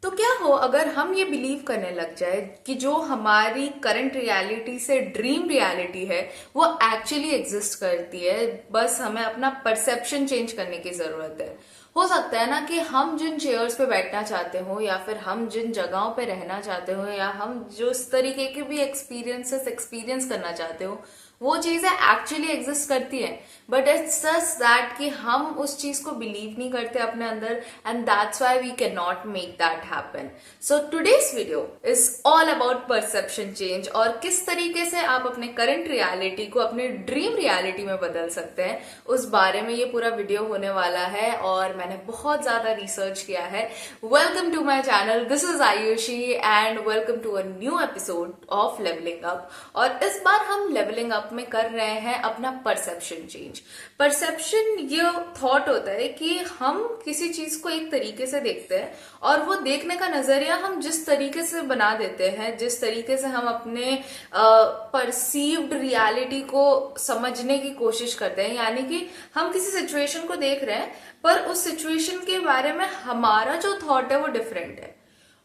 तो क्या हो अगर हम ये बिलीव करने लग जाए कि जो हमारी करंट रियलिटी से ड्रीम रियलिटी है वो एक्चुअली एग्जिस्ट करती है, बस हमें अपना परसेप्शन चेंज करने की जरूरत है। हो सकता है ना कि हम जिन चेयर्स पे बैठना चाहते हो या फिर हम जिन जगहों पे रहना चाहते हो या हम जो इस तरीके के भी एक्सपीरियंसेस एक्सपीरियंस करना चाहते हो वो चीजें एक्चुअली एग्जिस्ट करती है, बट इट्स जस्ट दैट कि हम उस चीज को बिलीव नहीं करते अपने अंदर, and that's why we can not make that happen. So today's video is all about perception change और किस तरीके से आप अपने करंट रियलिटी को अपने ड्रीम रियलिटी में बदल सकते हैं, उस बारे में ये पूरा वीडियो होने वाला है। और मैंने बहुत ज्यादा रिसर्च किया है। Welcome to my channel, this is Ayushi and welcome to a new episode of levelling up. और इस बार हम लेवलिंग अप में कर रहे हैं अपना परसेप्शन चेंज। परसेप्शन ये थॉट होता है कि हम किसी चीज को एक तरीके से देखते हैं और वो देखने का नजरिया हम जिस तरीके से बना देते हैं, जिस तरीके से हम अपने परसीव्ड रियलिटी को समझने की कोशिश करते हैं, यानी कि हम किसी सिचुएशन को देख रहे हैं पर उस सिचुएशन के बारे में हमारा जो थॉट है वो डिफरेंट है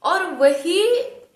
और वही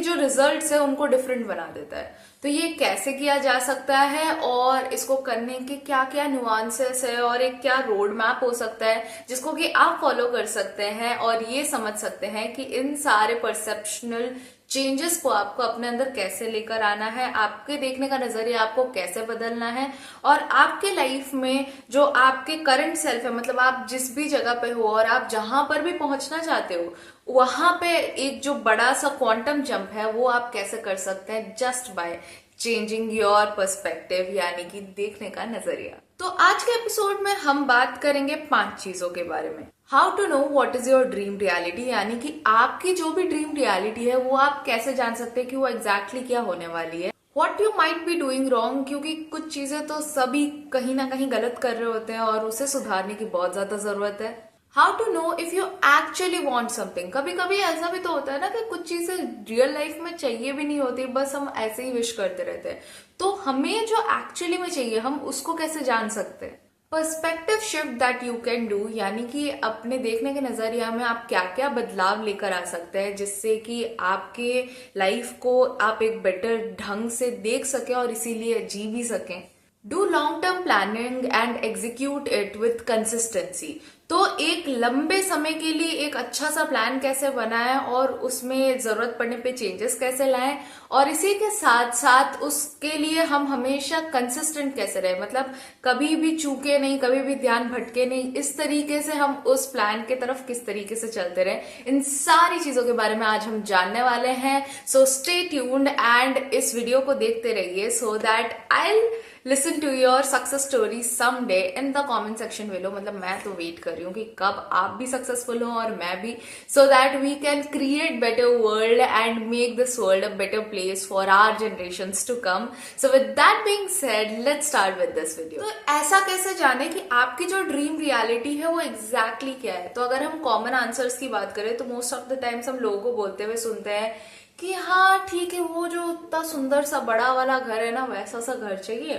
जो रिजल्ट्स है उनको डिफरेंट बना देता है। तो ये कैसे किया जा सकता है और इसको करने के क्या क्या नुआंसेस है और एक क्या रोड मैप हो सकता है जिसको कि आप फॉलो कर सकते हैं और ये समझ सकते हैं कि इन सारे परसेप्शनल चेंजेस को आपको अपने अंदर कैसे लेकर आना है, आपके देखने का नजरिया आपको कैसे बदलना है और आपके लाइफ में जो आपके करंट सेल्फ है, मतलब आप जिस भी जगह पे हो और आप जहां पर भी पहुंचना चाहते हो वहां पे एक जो बड़ा सा क्वांटम जंप है वो आप कैसे कर सकते हैं just by changing your perspective, यानी कि देखने का नजरिया। तो आज के एपिसोड में हम बात करेंगे 5 चीजों के बारे में। How to know what is your dream reality, यानी कि आपकी जो भी ड्रीम रियलिटी है वो आप कैसे जान सकते हैं कि वो एग्जैक्टली क्या होने वाली है। What you might be doing wrong, क्योंकि कुछ चीजें तो सभी कहीं ना कहीं गलत कर रहे होते हैं और उसे सुधारने की बहुत ज्यादा जरूरत है। How to know if you actually want something, कभी कभी ऐसा भी तो होता है ना कि कुछ चीजें रियल लाइफ में चाहिए भी नहीं होती, बस हम ऐसे ही विश करते रहते हैं। तो हमें जो एक्चुअली में चाहिए हम उसको कैसे जान सकते हैं। Perspective shift that you can do, यानी कि अपने देखने के नजरिया में आप क्या क्या बदलाव लेकर आ सकते हैं जिससे कि आपके लाइफ को आप एक बेटर ढंग से देख सके और इसीलिए जी भी सकें। Do long term planning and execute it with consistency. तो एक लंबे समय के लिए एक अच्छा सा प्लान कैसे बनाएं और उसमें जरूरत पड़ने पे चेंजेस कैसे लाएं और इसी के साथ साथ उसके लिए हम हमेशा कंसिस्टेंट कैसे रहे, मतलब कभी भी चूके नहीं, कभी भी ध्यान भटके नहीं, इस तरीके से हम उस प्लान के तरफ किस तरीके से चलते रहे। इन सारी चीजों के बारे में आज हम जानने वाले हैं। सो स्टे ट्यून्ड एंड इस वीडियो को देखते रहिए so that I listen to your success story someday in the comment section में। लो मतलब मैं तो वेट कर रही हूँ कि कब आप भी सक्सेसफुल हो और मैं भी, so that we can create better world and make this world a better place for our generations to come. So with that being said let's start with this video. तो ऐसा कैसे जाने कि आपकी जो ड्रीम रियलिटी है वो exactly क्या है। तो अगर हम कॉमन आंसर्स की बात करें तो मोस्ट ऑफ द टाइम्स हम लोगों को बोलते हुए सुनते हैं कि हाँ ठीक है, वो जो इतना सुंदर सा बड़ा वाला घर है ना वैसा सा घर चाहिए,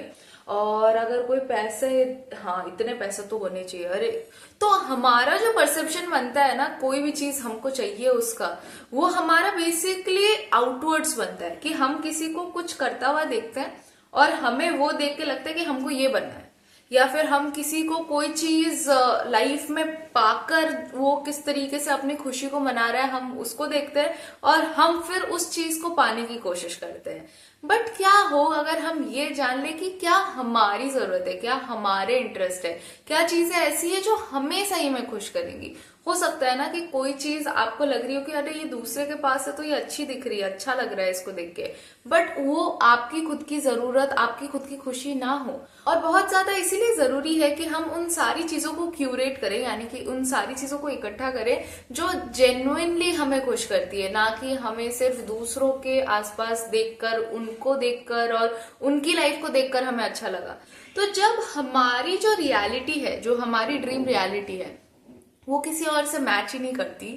और अगर कोई पैसे, हाँ इतने पैसे तो होने चाहिए। अरे तो हमारा जो परसेप्शन बनता है ना कोई भी चीज हमको चाहिए उसका, वो हमारा बेसिकली आउटवर्ड्स बनता है कि हम किसी को कुछ करता हुआ देखते हैं और हमें वो देख के लगता है कि हमको ये बनना है, या फिर हम किसी को कोई चीज लाइफ में पाकर वो किस तरीके से अपनी खुशी को मना रहा है हम उसको देखते हैं और हम फिर उस चीज को पाने की कोशिश करते हैं। बट क्या हो अगर हम ये जान ले कि क्या हमारी जरूरत है, क्या हमारे इंटरेस्ट है, क्या चीजें ऐसी है जो हमें सही में खुश करेंगी। हो सकता है ना कि कोई चीज आपको लग रही हो कि अरे ये दूसरे के पास है तो ये अच्छी दिख रही है, अच्छा लग रहा है इसको देख के, बट वो आपकी खुद की जरूरत, आपकी खुद की खुशी ना हो। और बहुत ज्यादा इसीलिए जरूरी है कि हम उन सारी चीजों को क्यूरेट करें, यानी कि उन सारी चीजों को इकट्ठा करें जो जेन्युइनली हमें खुश करती है, ना कि हमें सिर्फ दूसरों के आसपास देखकर, उनको देखकर और उनकी लाइफ को देखकर हमें अच्छा लगा। तो जब हमारी जो रियलिटी है, जो हमारी ड्रीम रियलिटी है वो किसी और से मैच ही नहीं करती,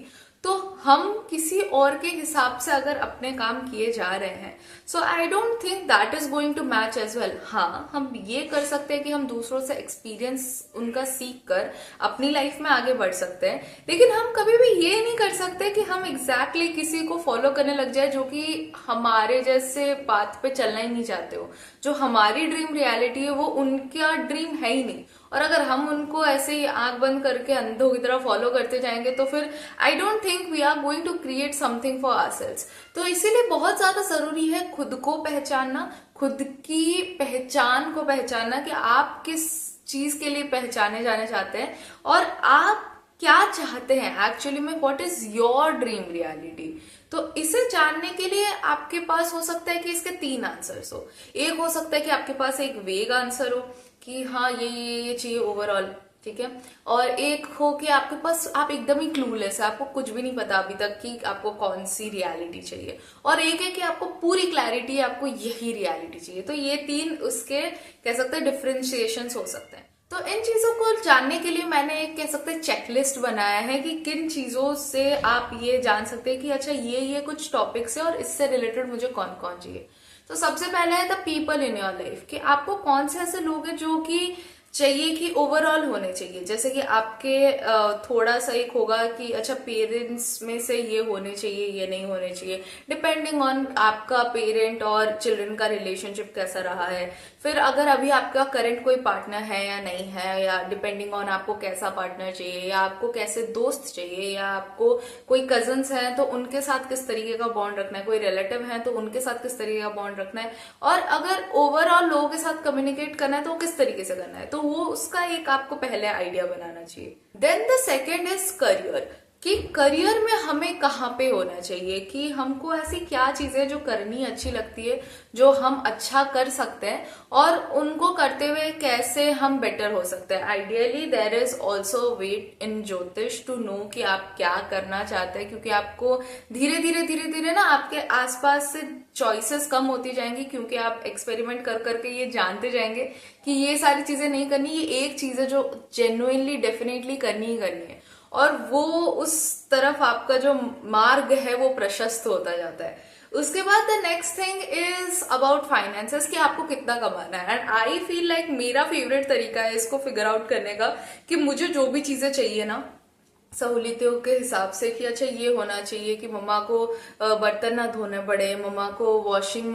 तो हम किसी और के हिसाब से अगर अपने काम किए जा रहे हैं, so I don't think that is going to match as well. हाँ, हम ये कर सकते हैं कि हम दूसरों से एक्सपीरियंस उनका सीख कर अपनी लाइफ में आगे बढ़ सकते हैं, लेकिन हम कभी भी ये नहीं कर सकते कि हम एग्जैक्टली किसी को फॉलो करने लग जाए जो कि हमारे जैसे पाथ पे चलना ही नहीं चाहते हो। जो हमारी ड्रीम रियलिटी है वो उनका ड्रीम है ही नहीं, और अगर हम उनको ऐसे ही आंख बंद करके अंधों की तरह फॉलो करते जाएंगे तो फिर I don't think we are going to create something for ourselves. तो इसीलिए बहुत ज्यादा जरूरी है खुद को पहचानना, खुद की पहचान को पहचानना कि आप किस चीज के लिए पहचाने जाने चाहते हैं और आप क्या चाहते हैं एक्चुअली में, what is your dream reality. तो इसे जानने के लिए आपके पास हो सकता है कि इसके 3 आंसर्स हो। एक हो सकता है कि आपके पास एक वेग आंसर हो कि हाँ ये चाहिए ओवरऑल, ठीक है, और एक हो कि आपके पास आप एकदम ही क्लूलेस है, आपको कुछ भी नहीं पता अभी तक कि आपको कौन सी रियलिटी चाहिए, और एक है कि आपको पूरी क्लैरिटी है, आपको यही रियलिटी चाहिए। तो ये 3 उसके कह सकते हैं डिफरेंशिएशंस हो सकते हैं। तो इन चीजों को जानने के लिए मैंने एक कह सकते हैं चेकलिस्ट बनाया है कि किन चीजों से आप ये जान सकते हैं कि अच्छा ये कुछ टॉपिक्स है और इससे रिलेटेड मुझे कौन कौन चाहिए। तो सबसे पहला है the people in your life, कि आपको कौन से ऐसे लोग हैं जो कि चाहिए कि ओवरऑल होने चाहिए। जैसे कि आपके थोड़ा सा एक होगा कि अच्छा पेरेंट्स में से ये होने चाहिए, ये नहीं होने चाहिए, डिपेंडिंग ऑन आपका पेरेंट और चिल्ड्रन का रिलेशनशिप कैसा रहा है। फिर अगर अभी आपका करंट कोई पार्टनर है या नहीं है, या डिपेंडिंग ऑन आपको कैसा पार्टनर चाहिए, या आपको कैसे दोस्त चाहिए, या आपको कोई कजन्स हैं तो उनके साथ किस तरीके का बॉन्ड रखना है, कोई रिलेटिव है तो उनके साथ किस तरीके का बॉन्ड रखना है, और अगर ओवरऑल लोगों के साथ कम्युनिकेट करना है तो किस तरीके से करना है। तो वो उसका एक आपको पहले आइडिया बनाना चाहिए। Then the second is career, कि करियर में हमें कहाँ पे होना चाहिए, कि हमको ऐसी क्या चीजें जो करनी अच्छी लगती है, जो हम अच्छा कर सकते हैं, और उनको करते हुए कैसे हम बेटर हो सकते हैं। Ideally there is also weight in ज्योतिष टू नो कि आप क्या करना चाहते हैं, क्योंकि आपको धीरे धीरे ना आपके आसपास से चॉइसेस कम होती जाएंगी, क्योंकि आप एक्सपेरिमेंट कर करके ये जानते जाएंगे कि ये सारी चीजें नहीं करनी, ये एक चीज है जो जेन्युइनली डेफिनेटली करनी ही करनी है, और वो उस तरफ आपका जो मार्ग है वो प्रशस्त होता जाता है। उसके बाद the next thing is about finances, कि आपको कितना कमाना है। एंड आई फील लाइक मेरा फेवरेट तरीका है इसको फिगर आउट करने का, कि मुझे जो भी चीजें चाहिए ना सहूलियतों के हिसाब से, कि अच्छा ये होना चाहिए कि मम्मा को बर्तन ना धोने पड़े, मम्मा को वॉशिंग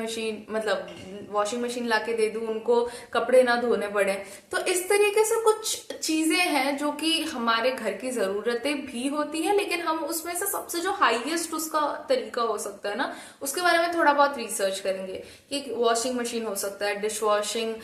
मशीन लाके दे दूं, उनको कपड़े ना धोने पड़े। तो इस तरीके से कुछ चीजें हैं जो कि हमारे घर की जरूरतें भी होती है, लेकिन हम उसमें से सबसे जो हाईएस्ट उसका तरीका हो सकता है ना, उसके बारे में थोड़ा बहुत रिसर्च करेंगे कि वॉशिंग मशीन हो सकता है, डिश वॉशिंग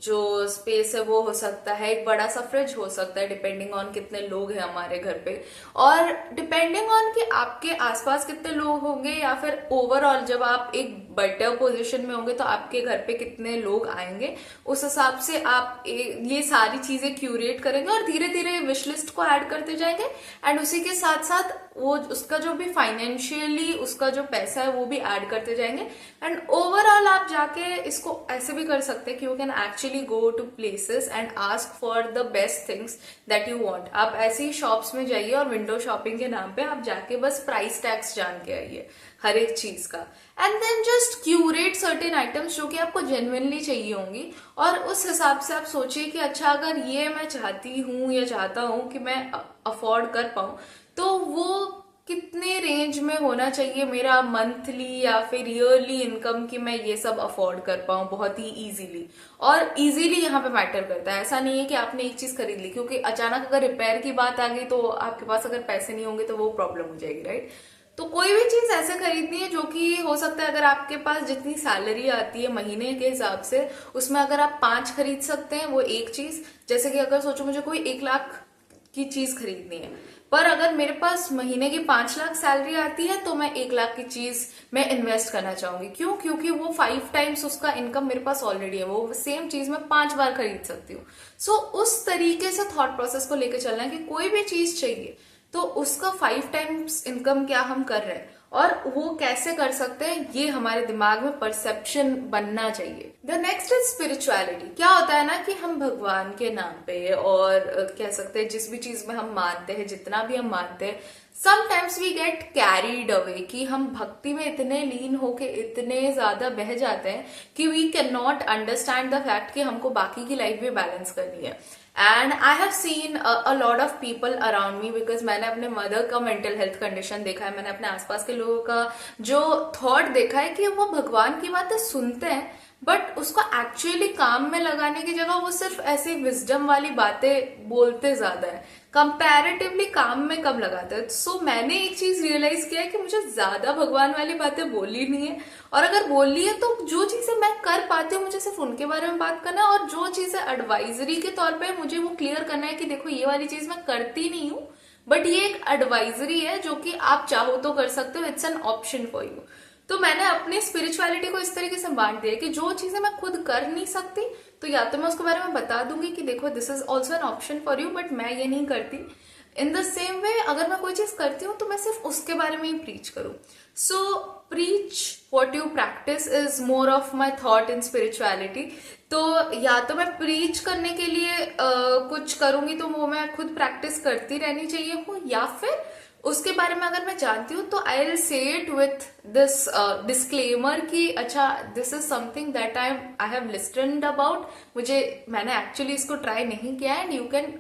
जो स्पेस है वो हो सकता है, एक बड़ा सा फ्रिज हो सकता है डिपेंडिंग ऑन कितने लोग हैं हमारे घर पे, और डिपेंडिंग ऑन कि आपके आसपास कितने लोग होंगे, या फिर ओवरऑल जब आप एक बेटर पोजीशन में होंगे तो आपके घर पे कितने लोग आएंगे, उस हिसाब से आप ये सारी चीजें क्यूरेट करेंगे और धीरे धीरे विश लिस्ट को ऐड करते जाएंगे। एंड उसी के साथ साथ वो उसका जो भी फाइनेंशियली उसका जो पैसा है वो भी ऐड करते जाएंगे। एंड ओवरऑल आप जाके इसको ऐसे भी कर सकते हैं कि you can actually go to places and ask for the best things that you want. आप ऐसी शॉप्स में जाइए और विंडो शॉपिंग के नाम पे आप जाके बस प्राइस टैग्स जान के आइए हर एक चीज का, and then just curate certain items जो कि आपको जेन्युइनली चाहिए होंगी, और उस हिसाब से आप सोचिए कि अच्छा अगर ये मैं चाहती हूँ या चाहता हूँ कि मैं अफोर्ड कर पाऊं, तो वो कितने रेंज में होना चाहिए मेरा मंथली या फिर ईयरली इनकम कि मैं ये सब अफोर्ड कर पाऊं बहुत ही इजीली। और इजीली यहाँ पे मैटर करता है, ऐसा नहीं है कि आपने एक चीज खरीद ली, क्योंकि अचानक अगर रिपेयर की बात आ गई तो आपके पास अगर पैसे नहीं होंगे तो वो प्रॉब्लम हो जाएगी, राइट। तो कोई भी चीज ऐसे खरीदनी है जो कि हो सकता है अगर आपके पास जितनी सैलरी आती है महीने के हिसाब से, उसमें अगर आप 5 खरीद सकते हैं वो एक चीज। जैसे कि अगर सोचो मुझे कोई 1 लाख की चीज खरीदनी है, पर अगर मेरे पास महीने की 5 लाख सैलरी आती है तो मैं 1 लाख की चीज मैं इन्वेस्ट करना चाहूंगी। क्यों? क्योंकि वो 5 टाइम्स उसका इनकम मेरे पास ऑलरेडी है, वो सेम चीज मैं 5 बार खरीद सकती हूँ। सो उस तरीके से थॉट प्रोसेस को लेकर चलना है कि कोई भी चीज चाहिए तो उसका 5 टाइम्स इनकम क्या हम कर रहे हैं और वो कैसे कर सकते हैं, ये हमारे दिमाग में परसेप्शन बनना चाहिए। The next is spirituality. क्या होता है ना कि हम भगवान के नाम पे और कह सकते हैं जिस भी चीज में हम मानते हैं, जितना भी हम मानते हैं, sometimes we get carried away कि हम भक्ति में इतने लीन होके इतने ज्यादा बह जाते हैं कि we can not understand the fact कि हमको बाकी की लाइफ भी बैलेंस करनी है. And I have seen a lot of people around me, because मैंने अपने मदर का मेंटल हेल्थ कंडीशन देखा है, मैंने अपने आसपास के लोगों का जो थॉट देखा है कि वो भगवान की बातें सुनते हैं बट उसको एक्चुअली काम में लगाने की जगह वो सिर्फ ऐसी विजडम वाली बातें बोलते ज्यादा है, कंपैरेटिवली काम में कम लगाते हैं. सो मैंने एक चीज रियलाइज किया है कि मुझे ज्यादा भगवान वाली बातें बोलनी नहीं है, और अगर बोलनी है तो जो चीजें मैं कर पाती हूँ मुझे सिर्फ उनके बारे में बात करना है, और जो चीजें एडवाइजरी के तौर पे मुझे वो क्लियर करना है कि देखो ये वाली चीज मैं करती नहीं हूँ बट ये एक एडवाइजरी है जो कि आप चाहो तो कर सकते हो, it's an option for you. तो मैंने अपनी स्पिरिचुअलिटी को इस तरीके से बांट दिया कि जो चीजें मैं खुद कर नहीं सकती तो या तो मैं उसके बारे में बता दूंगी कि देखो this is also an option for you but मैं ये नहीं करती. इन द सेम वे अगर मैं कोई चीज करती हूँ तो मैं सिर्फ उसके बारे में ही प्रीच करूँ. So preach what you practice is more of my thought in spirituality. तो या तो मैं प्रीच करने के लिए कुछ करूंगी तो वो मैं खुद प्रैक्टिस करती रहनी चाहिए हूँ, या फिर उसके बारे में अगर मैं जानती हूँ तो I will say it with this disclaimer कि अच्छा this is something that I have listened about, मैंने एक्चुअली इसको ट्राई नहीं किया है and you can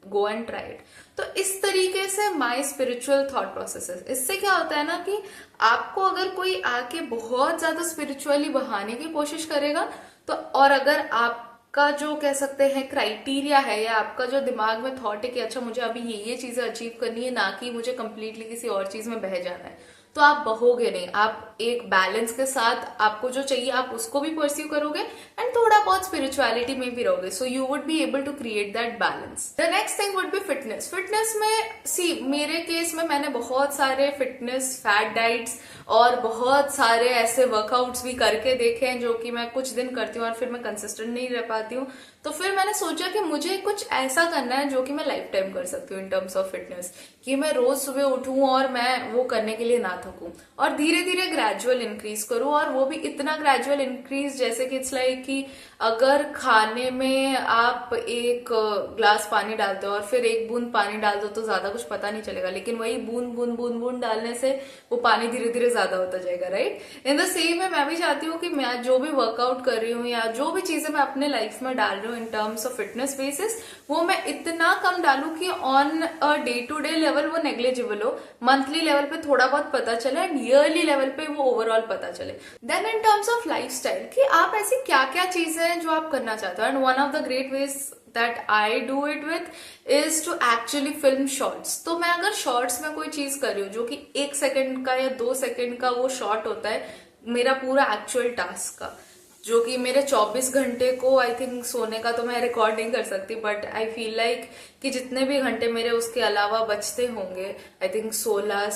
go and try it. तो इस तरीके से माई स्पिरिचुअल थॉट प्रोसेस. इससे क्या होता है ना कि आपको अगर कोई आके बहुत ज्यादा स्पिरिचुअली बहाने की कोशिश करेगा तो, और अगर आपका जो कह सकते हैं क्राइटेरिया है या आपका जो दिमाग में थॉट है कि अच्छा मुझे अभी ये चीजें अचीव करनी है ना कि मुझे कंप्लीटली किसी और चीज में बह जाना है, तो आप बहोगे नहीं. आप एक बैलेंस के साथ आपको जो चाहिए आप उसको भी परस्यू करोगे एंड थोड़ा बहुत स्पिरिचुअलिटी में भी रहोगे. So you would be able to create that balance. The next thing would be fitness. Fitness में मेरे केस में मैंने बहुत सारे फिटनेस फैट डाइट्स और बहुत सारे ऐसे वर्कआउट्स भी करके देखे हैं जो कि मैं कुछ दिन करती हूँ और फिर मैं कंसिस्टेंट नहीं रह पाती हूँ. तो फिर मैंने सोचा कि मुझे कुछ ऐसा करना है जो कि मैं लाइफ टाइम कर सकती हूँ इन टर्म्स ऑफ फिटनेस, कि मैं रोज सुबह उठूं और मैं वो करने के लिए ना थकूं और धीरे धीरे ग्रेजुअल इंक्रीज करूं. और वो भी इतना ग्रेजुअल इंक्रीज जैसे कि इट्स लाइक कि अगर खाने में आप एक ग्लास पानी डालते हो और फिर एक बूंद पानी डाल दो तो ज्यादा कुछ पता नहीं चलेगा, लेकिन वही बूंद बूंद बूंद बूंद डालने से वो पानी धीरे धीरे ज्यादा होता जाएगा, right. In the same way मैं भी चाहती हूँ कि मैं जो भी वर्कआउट कर रही हूँ या जो भी चीजें मैं अपने लाइफ में डाल रही हूँ in terms of fitness basis, वो मैं इतना कम डालू कि on a day to day level वो नेग्लिजिबल हो, मंथली लेवल पे थोड़ा बहुत पता चले एंड ईयरली लेवल पे वो ओवरऑल पता चले. Then in terms of lifestyle कि आप ऐसी क्या क्या चीजें हैं जो आप करना चाहते हो, and one of the great ways that I do it with is to actually film shorts. तो मैं अगर शॉर्ट्स में कोई चीज कर रही हूँ जो कि 1 सेकंड का या 2 सेकंड का वो शॉर्ट होता है मेरा पूरा एक्चुअल टास्क का, जो कि मेरे 24 घंटे को आई थिंक सोने का तो मैं रिकॉर्ड नहीं कर सकती, बट आई फील लाइक कि जितने भी घंटे मेरे उसके अलावा बचते होंगे, आई थिंक 12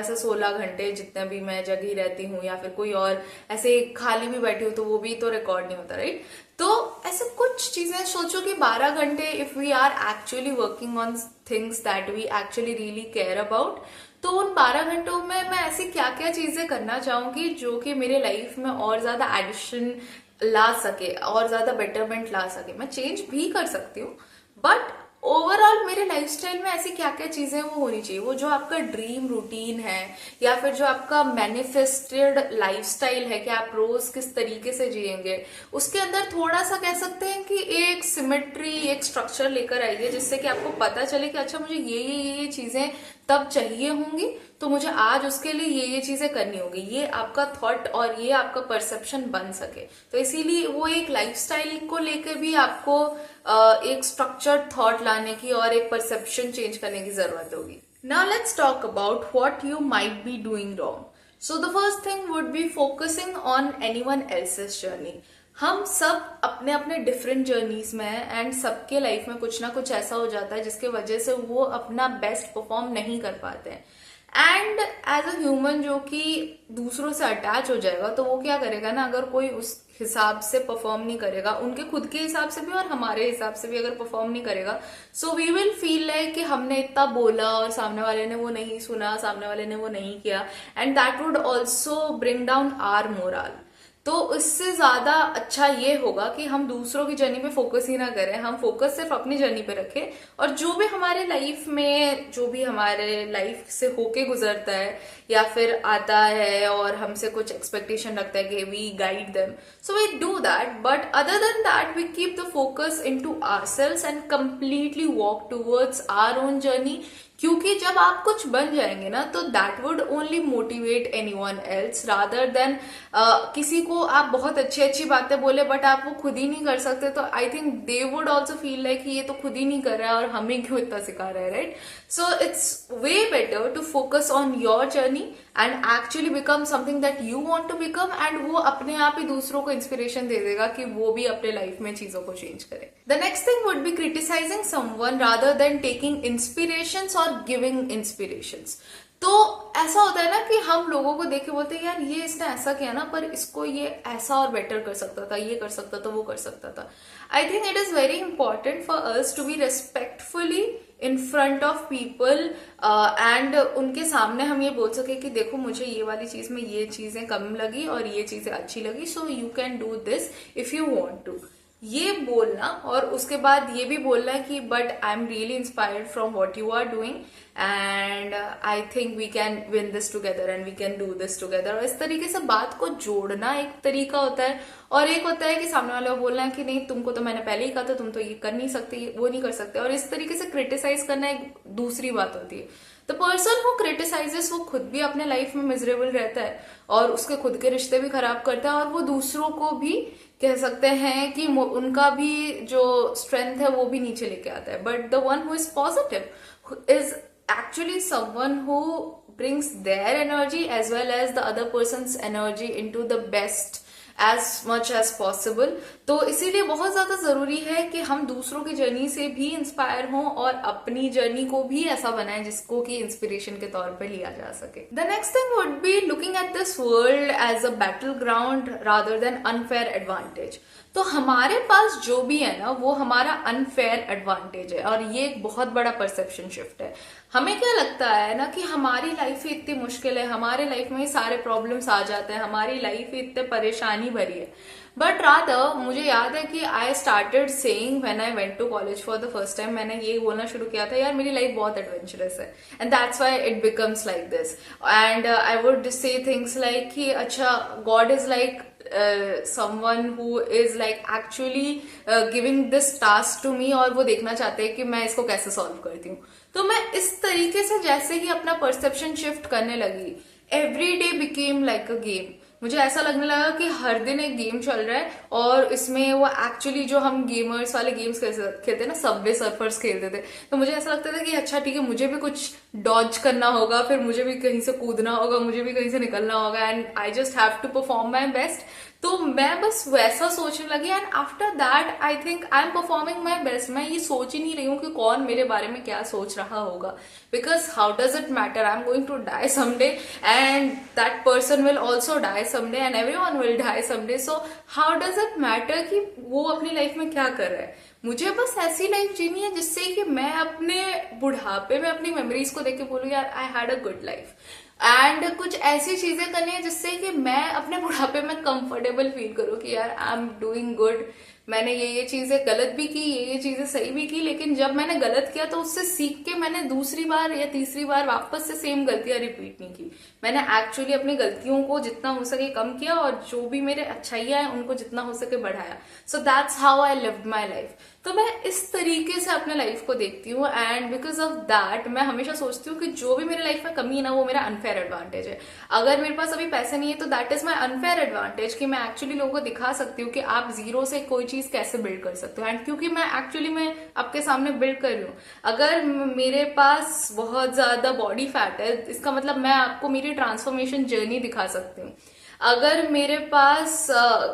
से 16 घंटे जितने भी मैं जगी रहती हूँ या फिर कोई और ऐसे खाली भी बैठी हूँ तो वो भी तो रिकॉर्ड नहीं होता, राइट. तो ऐसे कुछ चीजें सोचो कि 12 घंटे if we are actually working on things that we actually really care about, तो उन 12 घंटों में मैं ऐसी क्या क्या चीजें करना चाहूंगी जो कि मेरे लाइफ में और ज्यादा एडिशन ला सके और ज्यादा बेटरमेंट ला सके. मैं चेंज भी कर सकती हूँ बट ओवरऑल मेरे लाइफस्टाइल में ऐसी क्या क्या चीजें वो होनी चाहिए, वो जो आपका ड्रीम रूटीन है या फिर जो आपका मैनिफेस्टेड लाइफस्टाइल है कि आप रोज किस तरीके से जिएंगे, उसके अंदर थोड़ा सा कह सकते हैं कि एक सिमेट्री एक स्ट्रक्चर लेकर आइए जिससे कि आपको पता चले कि अच्छा मुझे ये चीजें तब चाहिए होंगी तो मुझे आज उसके लिए ये चीजें करनी होगी. ये आपका थॉट और ये आपका परसेप्शन बन सके. तो इसीलिए वो एक लाइफस्टाइल को लेकर भी आपको एक स्ट्रक्चर्ड थॉट लाने की और एक परसेप्शन चेंज करने की जरूरत होगी. Now let's talk about what you might be doing wrong. So the first thing would be focusing on anyone else's journey. हम सब अपने अपने डिफरेंट जर्नीज में हैं एंड सबके लाइफ में कुछ ना कुछ ऐसा हो जाता है जिसके वजह से वो अपना बेस्ट परफॉर्म नहीं कर पाते हैं. एंड एज अ ह्यूमन जो कि दूसरों से अटैच हो जाएगा तो वो क्या करेगा ना, अगर कोई उस हिसाब से परफॉर्म नहीं करेगा, उनके खुद के हिसाब से भी और हमारे हिसाब से भी अगर परफॉर्म नहीं करेगा, so we will feel like कि हमने इतना बोला और सामने वाले ने वो नहीं सुना, सामने वाले ने वो नहीं किया, and that would also bring down our morale. तो इससे ज्यादा अच्छा ये होगा कि हम दूसरों की जर्नी पे फोकस ही ना करें, हम फोकस सिर्फ अपनी जर्नी पे रखें, और जो भी हमारे लाइफ में, जो भी हमारे लाइफ से होके गुजरता है या फिर आता है और हमसे कुछ एक्सपेक्टेशन रखता है कि we guide them, so we do that, but other than that we keep the focus into ourselves and completely walk towards our own journey. क्योंकि जब आप कुछ बन जाएंगे ना, तो that would only motivate anyone else rather than किसी को आप बहुत अच्छी अच्छी बातें बोले बट आप वो खुद ही नहीं कर सकते, तो I think they would also feel like ये तो खुद ही नहीं कर रहा है और हमें क्यों इतना सिखा रहा है, right? So it's way better to focus on your journey and actually become something that you want to become, and वो अपने आप ही दूसरों को इंस्पिरेशन दे देगा कि वो भी अपने लाइफ में चीजों को चेंज करे। The next thing would be criticising someone rather than taking inspirations और गिविंग इंस्पिरेशंस। तो ऐसा होता है ना कि हम लोगों को देख के बोलते हैं यार ये इसने ऐसा किया ना, पर इसको ये ऐसा और बेटर कर सकता था, ये कर सकता था, वो कर सकता था। I think it is very important for us to be respectfully in front of people and उनके सामने हम ये बोल सके कि देखो मुझे ये वाली चीज में ये चीजें कम लगी और ये चीजें अच्छी लगी, so you can do this if you want to, ये बोलना। और उसके बाद ये भी बोलना है कि but I am really inspired from what you are doing and I think we can win this together and we can do this together. और इस तरीके से बात को जोड़ना एक तरीका होता है, और एक होता है कि सामने वाले को बोलना है कि नहीं तुमको तो मैंने पहले ही कहा था, तुम तो ये कर नहीं सकते, वो नहीं कर सकते। और इस तरीके से क्रिटिसाइज करना एक दूसरी बात होती है। द पर्सन हु क्रिटिसाइजेस वो खुद भी अपने लाइफ में मिजरेबल रहता है और उसके खुद के रिश्ते भी खराब करता है, और वो दूसरों को भी कह सकते हैं कि उनका भी जो स्ट्रेंथ है वो भी नीचे लेके आता है। But the one who is positive is actually someone who brings their energy as well as the other person's energy into the best as much as possible। तो इसीलिए बहुत ज्यादा जरूरी है कि हम दूसरों की जर्नी से भी इंस्पायर हों और अपनी जर्नी को भी ऐसा बनाएं जिसको कि इंस्पिरेशन के तौर पे लिया जा सके। The next thing would be looking at this world as a battle ground rather than unfair advantage. तो हमारे पास जो भी है ना वो हमारा अनफेयर एडवांटेज है, और ये एक बहुत बड़ा परसेप्शन शिफ्ट है। हमें क्या लगता है ना कि हमारी लाइफ ही इतनी मुश्किल है, हमारे लाइफ में ही सारे प्रॉब्लम्स आ जाते हैं, हमारी लाइफ ही इतने परेशानी भरी है। बट रादर मुझे याद है कि I started saying when I went to college for the first time, मैंने ये बोलना शुरू किया था यार मेरी लाइफ बहुत एडवेंचरस है and that's why it becomes like this. And I would say things like कि अच्छा God is like someone who is like actually giving this task to me, और वो देखना चाहते हैं कि मैं इसको कैसे सॉल्व करती हूँ। तो मैं इस तरीके से जैसे ही अपना परसेप्शन शिफ्ट करने लगी, every day became like a game. मुझे ऐसा लगने लगा कि हर दिन एक गेम चल रहा है, और इसमें वो एक्चुअली जो हम गेमर्स वाले गेम्स खेलते हैं ना, सबवे सर्फर्स खेलते थे, तो मुझे ऐसा लगता था कि अच्छा ठीक है मुझे भी कुछ डॉज करना होगा, फिर मुझे भी कहीं से कूदना होगा, मुझे भी कहीं से निकलना होगा, and I just have to perform my best. तो मैं बस वैसा सोचने लगी, and after that I think I am performing my best. मैं ये सोच ही नहीं रही हूँ कि कौन मेरे बारे में क्या सोच रहा होगा, because how does it matter, I am going to die someday and that person will also die someday and everyone will die someday. So how does it matter कि वो अपनी लाइफ में क्या कर रहा है। मुझे बस ऐसी लाइफ जीनी है जिससे कि मैं अपने बुढ़ापे में अपनी मेमोरीज को देख के बोलूँ यार I had a good life, and कुछ ऐसी चीजें करनी है जिससे कि मैं अपने बुढ़ापे में कंफर्टेबल फील करूँ कि यार आई एम डूइंग गुड, मैंने ये चीजें गलत भी की, ये चीजें सही भी की, लेकिन जब मैंने गलत किया तो उससे सीख के मैंने दूसरी बार या तीसरी बार वापस से सेम गलतियां रिपीट नहीं की। मैंने एक्चुअली अपनी गलतियों को जितना हो सके कम किया, और जो भी मेरे अच्छाइयां हैं उनको जितना हो सके बढ़ाया। So that's how I lived my life. तो मैं इस तरीके से अपने लाइफ को देखती हूँ, एंड बिकॉज ऑफ दैट मैं हमेशा सोचती हूँ कि जो भी मेरे लाइफ में कमी है ना वो मेरा अनफेयर एडवांटेज है। अगर मेरे पास अभी पैसे नहीं है तो that is my unfair advantage कि मैं एक्चुअली लोगों को दिखा सकती हूँ कि आप जीरो से कोई चीज कैसे बिल्ड कर सकते हो, एंड क्योंकि मैं एक्चुअली मैं आपके सामने बिल्ड कर रही हूँ। अगर मेरे पास बहुत ज्यादा बॉडी फैट है, इसका मतलब मैं आपको मेरी ट्रांसफॉर्मेशन जर्नी दिखा सकती हूँ। अगर मेरे पास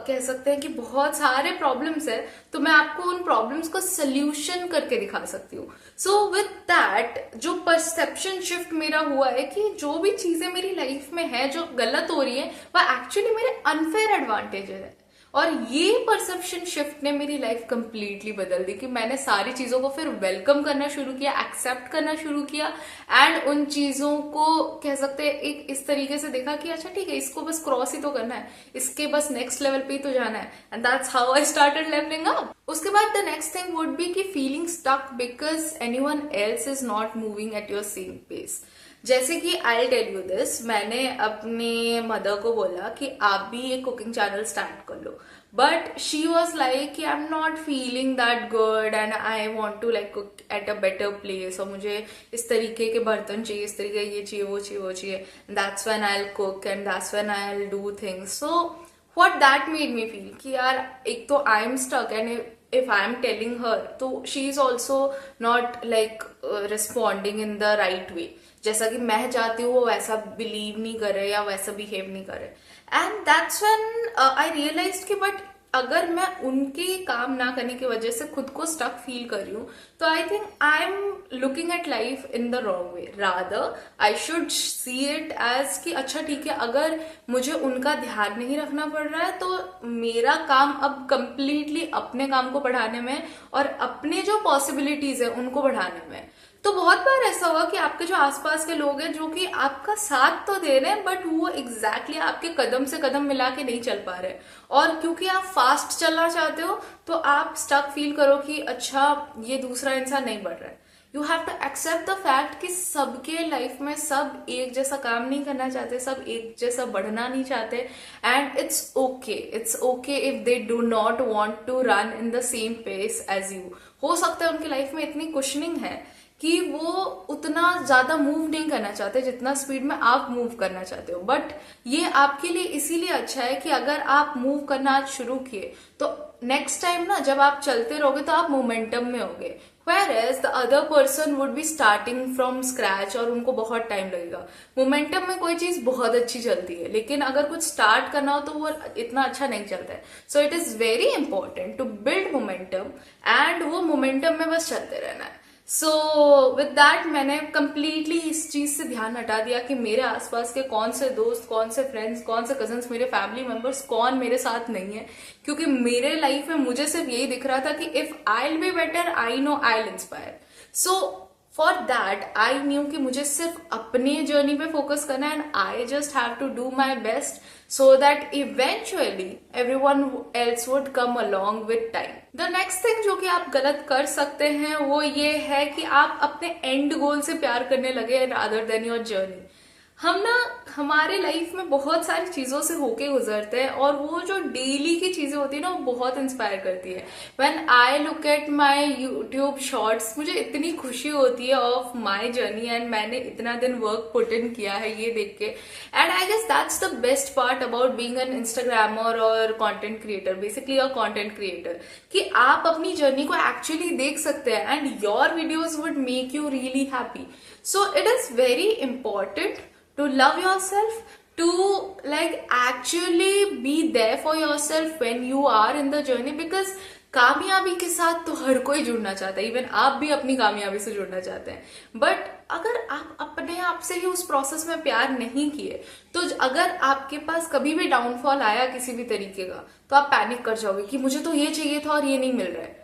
कह सकते हैं कि बहुत सारे प्रॉब्लम्स है, तो मैं आपको उन प्रॉब्लम्स को सोल्यूशन करके दिखा सकती हूँ। सो विद दैट जो परसेप्शन शिफ्ट मेरा हुआ है कि जो भी चीजें मेरी लाइफ में है जो गलत हो रही है वह एक्चुअली मेरे अनफेयर एडवांटेज है, और ये परसेप्शन शिफ्ट ने मेरी लाइफ कंप्लीटली बदल दी कि मैंने सारी चीजों को फिर वेलकम करना शुरू किया, एक्सेप्ट करना शुरू किया, एंड उन चीजों को कह सकते हैं एक इस तरीके से देखा कि अच्छा ठीक है, इसको बस क्रॉस ही तो करना है, इसके बस नेक्स्ट लेवल पे ही तो जाना है, and that's how I started levelling up. उसके बाद the next thing would be कि feeling stuck because anyone else is not moving at your same pace. जैसे कि आई टेल यू दिस, मैंने अपने मदर को बोला कि आप भी एक कुकिंग चैनल स्टार्ट कर लो, बट शी वॉज लाइक कि I am not feeling that good and I want to like cook at a better place, और मुझे इस तरीके के बर्तन चाहिए, इस तरीके ये चाहिए, वो चाहिए, वो चाहिए, that's when I will cook and that's when I will do things. So what that made me feel कि यार एक तो I am stuck, and if I am telling her, तो she is also not like responding in the right way, जैसा कि मैं चाहती हूँ वो वैसा बिलीव नहीं कर रहे या वैसा बिहेव नहीं कर रहे। And that's when I realise कि बट अगर मैं उनके काम ना करने की वजह से खुद को स्टक फील कर रही हूँ, तो I think I am looking at life in the wrong way. Rather I should see it as कि अच्छा ठीक है, अगर मुझे उनका ध्यान नहीं रखना पड़ रहा है तो मेरा काम अब कंप्लीटली अपने काम को बढ़ाने में और अपने जो पॉसिबिलिटीज है उनको बढ़ाने में। तो बहुत बार ऐसा हुआ कि आपके जो आसपास के लोग हैं जो कि आपका साथ तो दे रहे हैं, बट वो एग्जैक्टली आपके कदम से कदम मिला के नहीं चल पा रहे, और क्योंकि आप फास्ट चलना चाहते हो तो आप स्टक फील करो कि अच्छा ये दूसरा इंसान नहीं बढ़ रहा है। You have to accept the fact कि सबके लाइफ में सब एक जैसा काम नहीं करना चाहते, सब एक जैसा बढ़ना नहीं चाहते, and it's okay if they do not want to run in the same pace as you. हो सकता है उनकी लाइफ में इतनी कुशनिंग है कि वो उतना ज्यादा मूव नहीं करना चाहते जितना स्पीड में आप मूव करना चाहते हो, बट ये आपके लिए इसीलिए अच्छा है कि अगर आप मूव करना आज शुरू किए तो नेक्स्ट टाइम ना जब आप चलते रहोगे तो आप मोमेंटम में होगे, whereas the other person would be starting from scratch और उनको बहुत टाइम लगेगा। मोमेंटम में कोई चीज बहुत अच्छी चलती है, लेकिन अगर कुछ स्टार्ट करना हो तो वो इतना अच्छा नहीं चलता है। So it is very important to build momentum, and वो मोमेंटम में बस चलते रहना है। सो विद दैट मैंने कंप्लीटली इस चीज से ध्यान हटा दिया कि मेरे आसपास के कौन से दोस्त, कौन से फ्रेंड्स, कौन से कजन्स, मेरे फैमिली मेंबर्स कौन मेरे साथ नहीं है, क्योंकि मेरे लाइफ में मुझे सिर्फ यही दिख रहा था कि if I will be better I know I will inspire. So for that I knew कि मुझे सिर्फ अपने जर्नी पे फोकस करना है, and I just have to do my best so that eventually everyone else would come along with time. The next thing जो कि आप गलत कर सकते हैं वो ये है कि आप अपने एंड गोल से प्यार करने लगे रादर देन योर जर्नी। हम ना हमारे लाइफ में बहुत सारी चीजों से होके गुजरते हैं, और वो जो डेली की चीजें होती है ना वो बहुत इंस्पायर करती है। When I look at my YouTube shorts, मुझे इतनी खुशी होती है ऑफ माय जर्नी, एंड मैंने इतना दिन वर्क पुट इन किया है ये देख के। And I guess that's the best part about being an instagrammer और content creator, basically a content creator, कि आप अपनी जर्नी को एक्चुअली देख सकते हैं and your videos would make you really happy. So it is very important to love yourself, to like actually be there for yourself when you are in the journey, because कामयाबी के साथ तो हर कोई जुड़ना चाहता है, इवन आप भी अपनी कामयाबी से जुड़ना चाहते हैं, बट अगर आप अपने आप से ही उस प्रोसेस में प्यार नहीं किए तो अगर आपके पास कभी भी डाउनफॉल आया किसी भी तरीके का तो आप पैनिक कर जाओगे कि मुझे तो ये चाहिए था और ये नहीं मिल रहा है।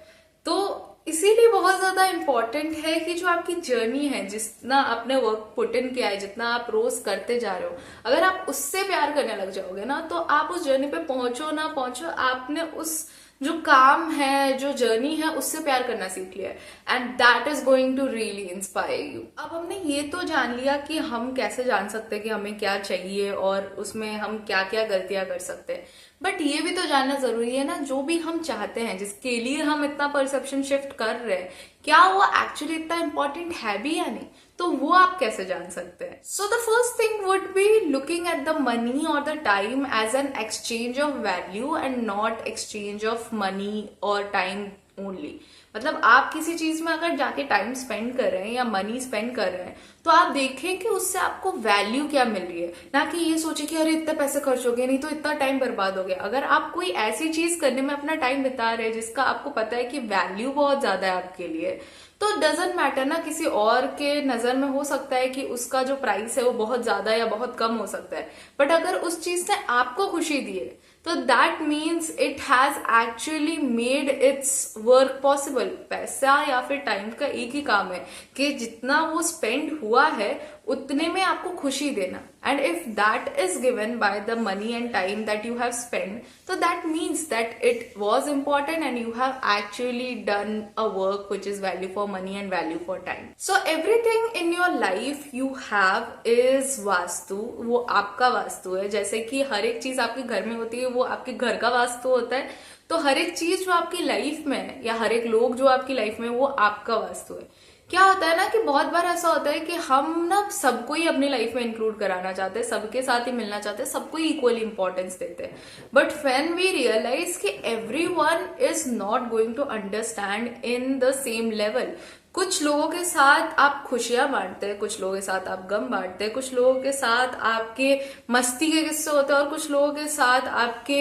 तो इसीलिए बहुत ज्यादा इंपॉर्टेंट है कि जो आपकी जर्नी है, जितना आपने वर्क पुट इन किया है, जितना आप रोज करते जा रहे हो, अगर आप उससे प्यार करने लग जाओगे ना तो आप उस जर्नी पे पहुंचो ना पहुंचो, आपने उस जो काम है, जो जर्नी है, उससे प्यार करना सीख लिया है, and that is going to really inspire you. अब हमने ये तो जान लिया कि हम कैसे जान सकते हैं कि हमें क्या चाहिए और उसमें हम क्या क्या गलतियां कर सकते हैं, बट ये भी तो जानना जरूरी है ना, जो भी हम चाहते हैं, जिसके लिए हम इतना परसेप्शन शिफ्ट कर रहे हैं, क्या वो एक्चुअली इतना इंपॉर्टेंट है भी या नहीं, तो वो आप कैसे जान सकते हैं। So the first thing would be looking at the money और the time as an exchange of value and not exchange of money और टाइम ओनली। मतलब आप किसी चीज में अगर जाके टाइम स्पेंड कर रहे हैं या मनी स्पेंड कर रहे हैं तो आप देखें कि उससे आपको वैल्यू क्या मिल रही है, ना कि ये सोचे कि अरे इतने पैसे खर्च हो गए, नहीं तो इतना टाइम बर्बाद हो गया। अगर आप कोई ऐसी चीज करने में अपना टाइम बिता रहे हैं जिसका आपको पता है कि वैल्यू बहुत ज्यादा है आपके लिए, तो डजेंट मैटर ना, किसी और के नजर में हो सकता है कि उसका जो प्राइस है वो बहुत ज्यादा या बहुत कम हो सकता है, बट अगर उस चीज ने आपको खुशी दी है तो that means it has actually made it's work possible. पैसा या फिर टाइम का एक ही काम है कि जितना वो स्पेंड हुआ है उतने में आपको खुशी देना, and if that is given by the money and time that you have spend, तो that means that it was important and you have actually done a work which is value for money and value for time. So everything in your life you have is vastu, वो आपका वास्तु है। जैसे कि हर एक चीज आपके घर में होती है वो आपके घर का वास्तु होता है, तो हर एक चीज जो आपकी लाइफ में है या हर एक लोग जो आपकी लाइफ में वो आपका वास्तु है। क्या होता है ना कि बहुत बार ऐसा होता है कि हम ना सबको ही अपनी लाइफ में इंक्लूड कराना चाहते हैं, सबके साथ ही मिलना चाहते हैं, सबको ही इक्वली इंपॉर्टेंस देते हैं, बट व्हेन वी रियलाइज कि everyone is not going to understand in the same level. कुछ लोगों के साथ आप खुशियां बांटते हैं, कुछ लोगों के साथ आप गम बांटते हैं, कुछ लोगों के साथ आपके मस्ती के किस्से होते हैं और कुछ लोगों के साथ आपके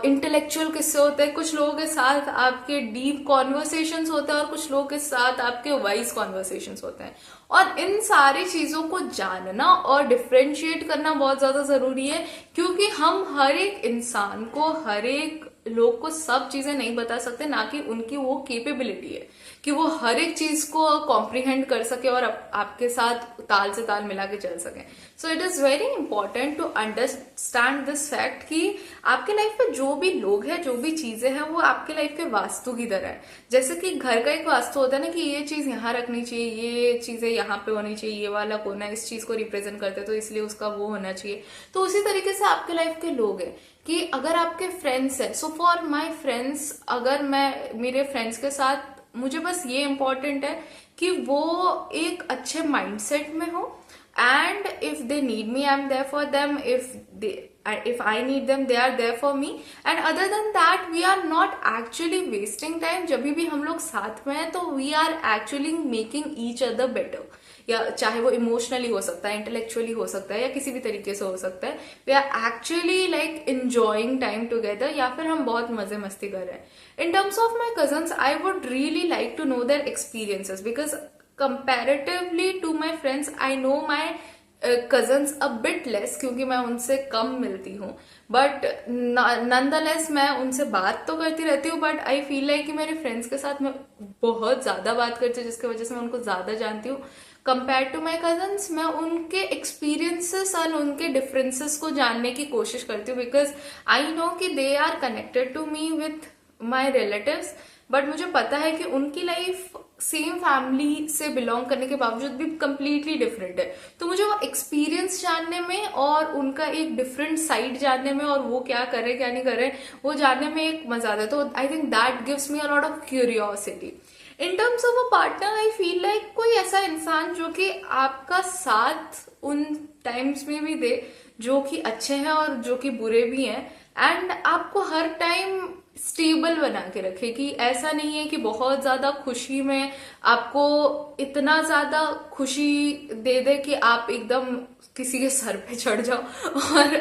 इंटेलेक्चुअल किस्से होते हैं, कुछ लोगों के साथ आपके डीप कॉन्वर्सेशंस होते हैं और कुछ लोगों के साथ आपके वाइज कॉन्वर्सेशंस होते हैं। और इन सारी चीजों को जानना और डिफ्रेंशिएट करना बहुत ज्यादा जरूरी है, क्योंकि हम हर एक इंसान को, हर एक लोग को सब चीजें नहीं बता सकते, ना कि उनकी वो कैपेबिलिटी है कि वो हर एक चीज को कॉम्प्रिहेंड कर सके और आपके साथ ताल से ताल मिला के चल सके। So it is very important to understand this fact कि आपके लाइफ में जो भी लोग हैं, जो भी चीजें हैं, वो आपके लाइफ के वास्तु की तरह है। जैसे कि घर का एक वास्तु होता है ना कि ये चीज यहाँ रखनी चाहिए, ये चीजें यहाँ पे होनी चाहिए, ये वाला कोना इस चीज को रिप्रेजेंट करते हैं तो इसलिए उसका वो होना चाहिए। तो उसी तरीके से आपके लाइफ के लोग हैं कि अगर आपके फ्रेंड्स है, सो फॉर माई फ्रेंड्स, अगर मैं मेरे फ्रेंड्स के साथ, मुझे बस ये इम्पोर्टेंट है कि वो एक अच्छे माइंडसेट में हो, and if they need me I am there for them, if I need them they are there for me, and other than that we are not actually wasting time। जब भी हम लोग साथ में हैं तो we are actually making each other better, या चाहे वो इमोशनली हो सकता है, इंटेलेक्चुअली हो सकता है, या किसी भी तरीके से हो सकता है। We are actually like enjoying time together, या फिर हम बहुत मजे मस्ती कर रहे हैं। In terms of my cousins I would really like to know their experiences, because comparatively to my friends I know my cousins a bit less, क्योंकि मैं उनसे कम मिलती हूँ, बट नॉनदलेस मैं उनसे बात तो करती रहती हूँ, बट आई फील लाइक कि मेरे फ्रेंड्स के साथ मैं बहुत ज्यादा बात करती हूँ, जिसकी वजह से मैं उनको ज्यादा जानती हूँ कंपेयर टू माई कजन्स। मैं उनके एक्सपीरियंसेस और उनके डिफरेंसेस को जानने की कोशिश करती हूँ, बिकॉज आई नो कि they are connected to me with my relatives, but मुझे पता है कि उनकी लाइफ सेम फैमिली से बिलोंग करने के बावजूद भी कंप्लीटली डिफरेंट है। तो मुझे वो एक्सपीरियंस जानने में और उनका एक डिफरेंट साइड जानने में, और वो क्या कर रहे क्या नहीं कर रहे वो जानने में एक मजा आता है। तो I think that gives me a lot of curiosity. In terms of a partner I feel like कोई ऐसा इंसान जो कि आपका साथ उन टाइम्स में भी दे जो कि अच्छे हैं और जो कि बुरे भी हैं, एंड आपको हर टाइम स्टेबल बना के रखे, कि ऐसा नहीं है कि बहुत ज्यादा खुशी में आपको इतना ज्यादा खुशी दे दे कि आप एकदम किसी के सर पे चढ़ जाओ, और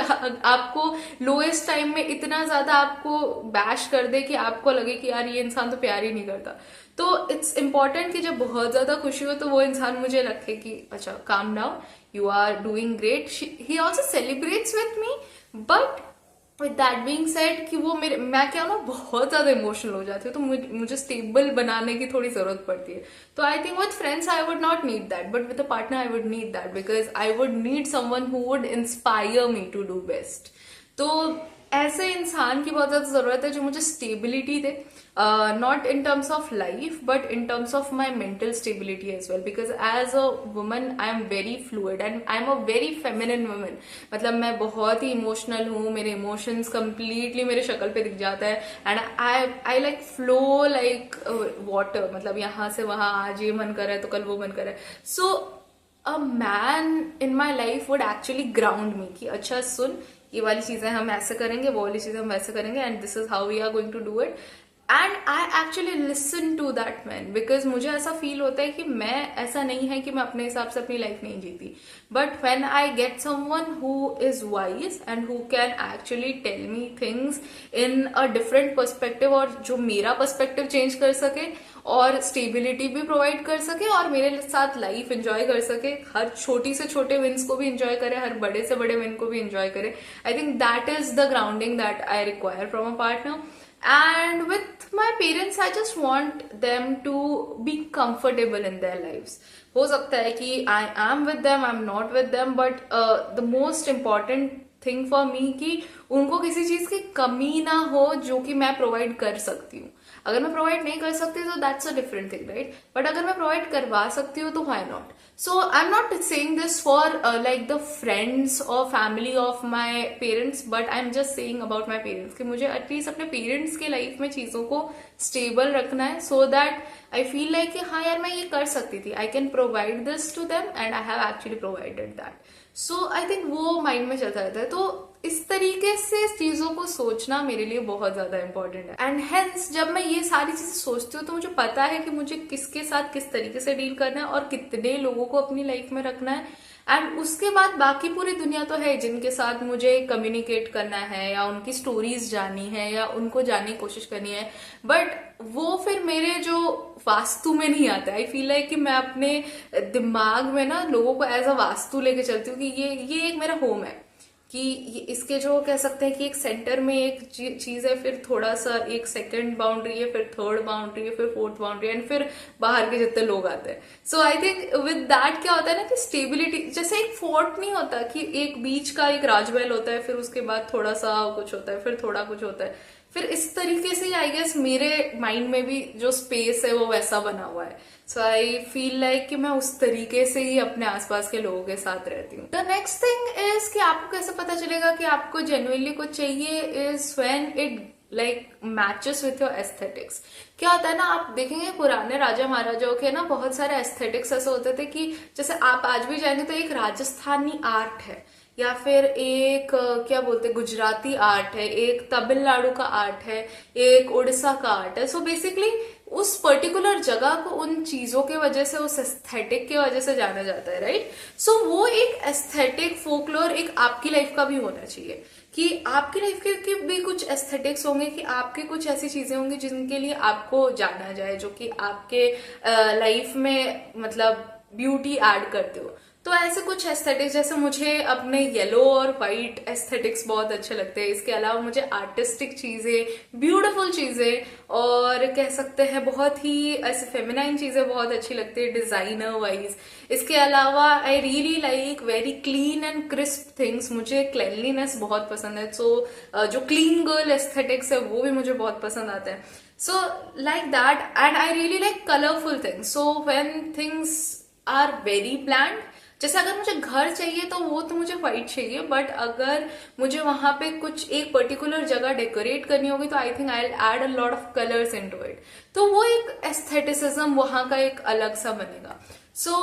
आपको लोएस्ट टाइम में इतना ज्यादा आपको बैश कर दे कि आपको लगे कि यार ये इंसान तो प्यार ही नहीं करता। तो इट्स इम्पॉर्टेंट कि जब बहुत ज्यादा खुशी हो तो वो इंसान मुझे रखे कि अच्छा calm down, you are doing great, he also celebrates with me, but with that being said कि वो मैं क्या ना बहुत ज्यादा इमोशनल हो जाती हूँ, तो मुझे स्टेबल बनाने की थोड़ी जरूरत पड़ती है। तो I think with friends I would not need that, but with a partner I would need that, because I would need someone who would inspire me to do best. तो ऐसे इंसान की बहुत ज्यादा जरूरत है जो मुझे स्टेबिलिटी दे, not in terms of life but in terms of my mental stability as well, because as a woman I am very fluid and I am a very feminine woman. मतलब मैं बहुत ही इमोशनल हूँ, मेरे emotions completely मेरे शक्ल पे दिख जाता है, and I like flow like water, मतलब यहाँ से वहां, आज ये मन कर रहा है तो कल वो मन कर रहा है। So a man in my life would actually ground me कि अच्छा सुन, ये वाली चीजें हम ऐसे करेंगे, वो वाली चीजें हम वैसे करेंगे, and this is how we are going to do it, and I actually listen to that man, because मुझे ऐसा फील होता है कि मैं, ऐसा नहीं है कि मैं अपने हिसाब से अपनी लाइफ नहीं जीती, but when I get someone who is wise and who can actually tell me things in a different perspective, और जो मेरा पर्सपेक्टिव चेंज कर सके और स्टेबिलिटी भी प्रोवाइड कर सके और मेरे साथ लाइफ एंजॉय कर सके, हर छोटी से छोटे विंस को भी एंजॉय करे, हर बड़े से बड़े विन को भी एंजॉय करे. आई think that is the grounding that I require from a partner. And with my parents, I just want them to be comfortable in their lives. हो सकता है कि I am with them, I'm not with them, but the most important thing for me कि उनको किसी चीज की कमी ना हो जो कि मैं प्रोवाइड कर सकती हूँ. अगर मैं प्रोवाइड नहीं कर सकती तो that's a different thing, right. But अगर मैं प्रोवाइड करवा सकती हूँ तो why not. So I am not saying this for like the friends और family of my parents, but I am just saying about my parents कि मुझे at least अपने पेरेंट्स के लाइफ में चीजों को स्टेबल रखना है, so that I feel like कि हाँ यार मैं ये कर सकती थी, I can provide this to them and I have actually provided that. So I think वो माइंड में चलता रहता है. तो इस तरीके से चीजों को सोचना मेरे लिए बहुत ज्यादा इंपॉर्टेंट है. एंड हेंस जब मैं ये सारी चीजें सोचती हूँ तो मुझे पता है कि मुझे किसके साथ किस तरीके से डील करना है और कितने लोगों को अपनी लाइफ में रखना है. एंड उसके बाद बाकी पूरी दुनिया तो है जिनके साथ मुझे कम्युनिकेट करना है या उनकी स्टोरीज जाननी है या उनको जानने की कोशिश करनी है. बट वो फिर मेरे जो वास्तु में नहीं आता. आई फील लाइक कि मैं अपने दिमाग में ना लोगों को एज अ वास्तु लेके चलती हूँ कि ये एक मेरा होम है, कि इसके जो कह सकते हैं कि एक सेंटर में एक चीज है, फिर थोड़ा सा एक सेकंड बाउंड्री है, फिर थर्ड बाउंड्री है, फिर फोर्थ बाउंड्री एंड फिर बाहर के जितने लोग आते हैं. So I think with that क्या होता है ना कि स्टेबिलिटी, जैसे एक फोर्ट नहीं होता कि एक बीच का एक राजमहल होता है, फिर उसके बाद थोड़ा सा कुछ होता है, फिर थोड़ा कुछ होता है, फिर इस तरीके से आई गेस मेरे माइंड में भी जो स्पेस है वो वैसा बना हुआ है. सो आई फील लाइक कि मैं उस तरीके से ही अपने आसपास के लोगों के साथ रहती हूँ. द नेक्स्ट थिंग इज कि आपको कैसे पता चलेगा कि आपको जेन्युइनली कुछ चाहिए, is when it like matches with your aesthetics. क्या होता है ना, आप देखेंगे पुराने राजा महाराजाओं के ना बहुत सारे एस्थेटिक्स ऐसे होते थे कि जैसे आप आज भी जाएंगे तो एक राजस्थानी आर्ट है, या फिर एक क्या बोलते गुजराती आर्ट है, एक तमिलनाडु का आर्ट है, एक उड़ीसा का आर्ट है. सो बेसिकली उस पर्टिकुलर जगह को उन चीजों के वजह से, उस एस्थेटिक के वजह से जाना जाता है, राइट. सो वो एक एस्थेटिक फोकलोर एक आपकी लाइफ का भी होना चाहिए कि आपकी लाइफ के भी कुछ एस्थेटिक्स होंगे, कि आपकी कुछ ऐसी चीजें होंगी जिनके लिए आपको जाना जाए, जो कि आपके लाइफ में मतलब ब्यूटी ऐड करते हो. तो ऐसे कुछ एस्थेटिक्स, जैसे मुझे अपने येलो और व्हाइट एस्थेटिक्स बहुत अच्छे लगते हैं. इसके अलावा मुझे आर्टिस्टिक चीजें, ब्यूटीफुल चीजें और कह सकते हैं बहुत ही ऐसे फेमिनाइन चीजें बहुत अच्छी लगती है डिजाइनर वाइज. इसके अलावा आई really like very clean and crisp things. मुझे क्लेनलीनेस बहुत पसंद है. सो जो क्लीन गर्ल एस्थेटिक्स है वो भी मुझे बहुत पसंद आता है. So like that. And I really like colourful things. So when things are very bland, जैसे अगर मुझे घर चाहिए तो वो तो मुझे व्हाइट चाहिए, बट अगर मुझे वहां पे कुछ एक पर्टिकुलर जगह डेकोरेट करनी होगी तो I think I will add a lot of colours into it. तो वो एक एस्थेटिसिज्म वहां का एक अलग सा बनेगा. सो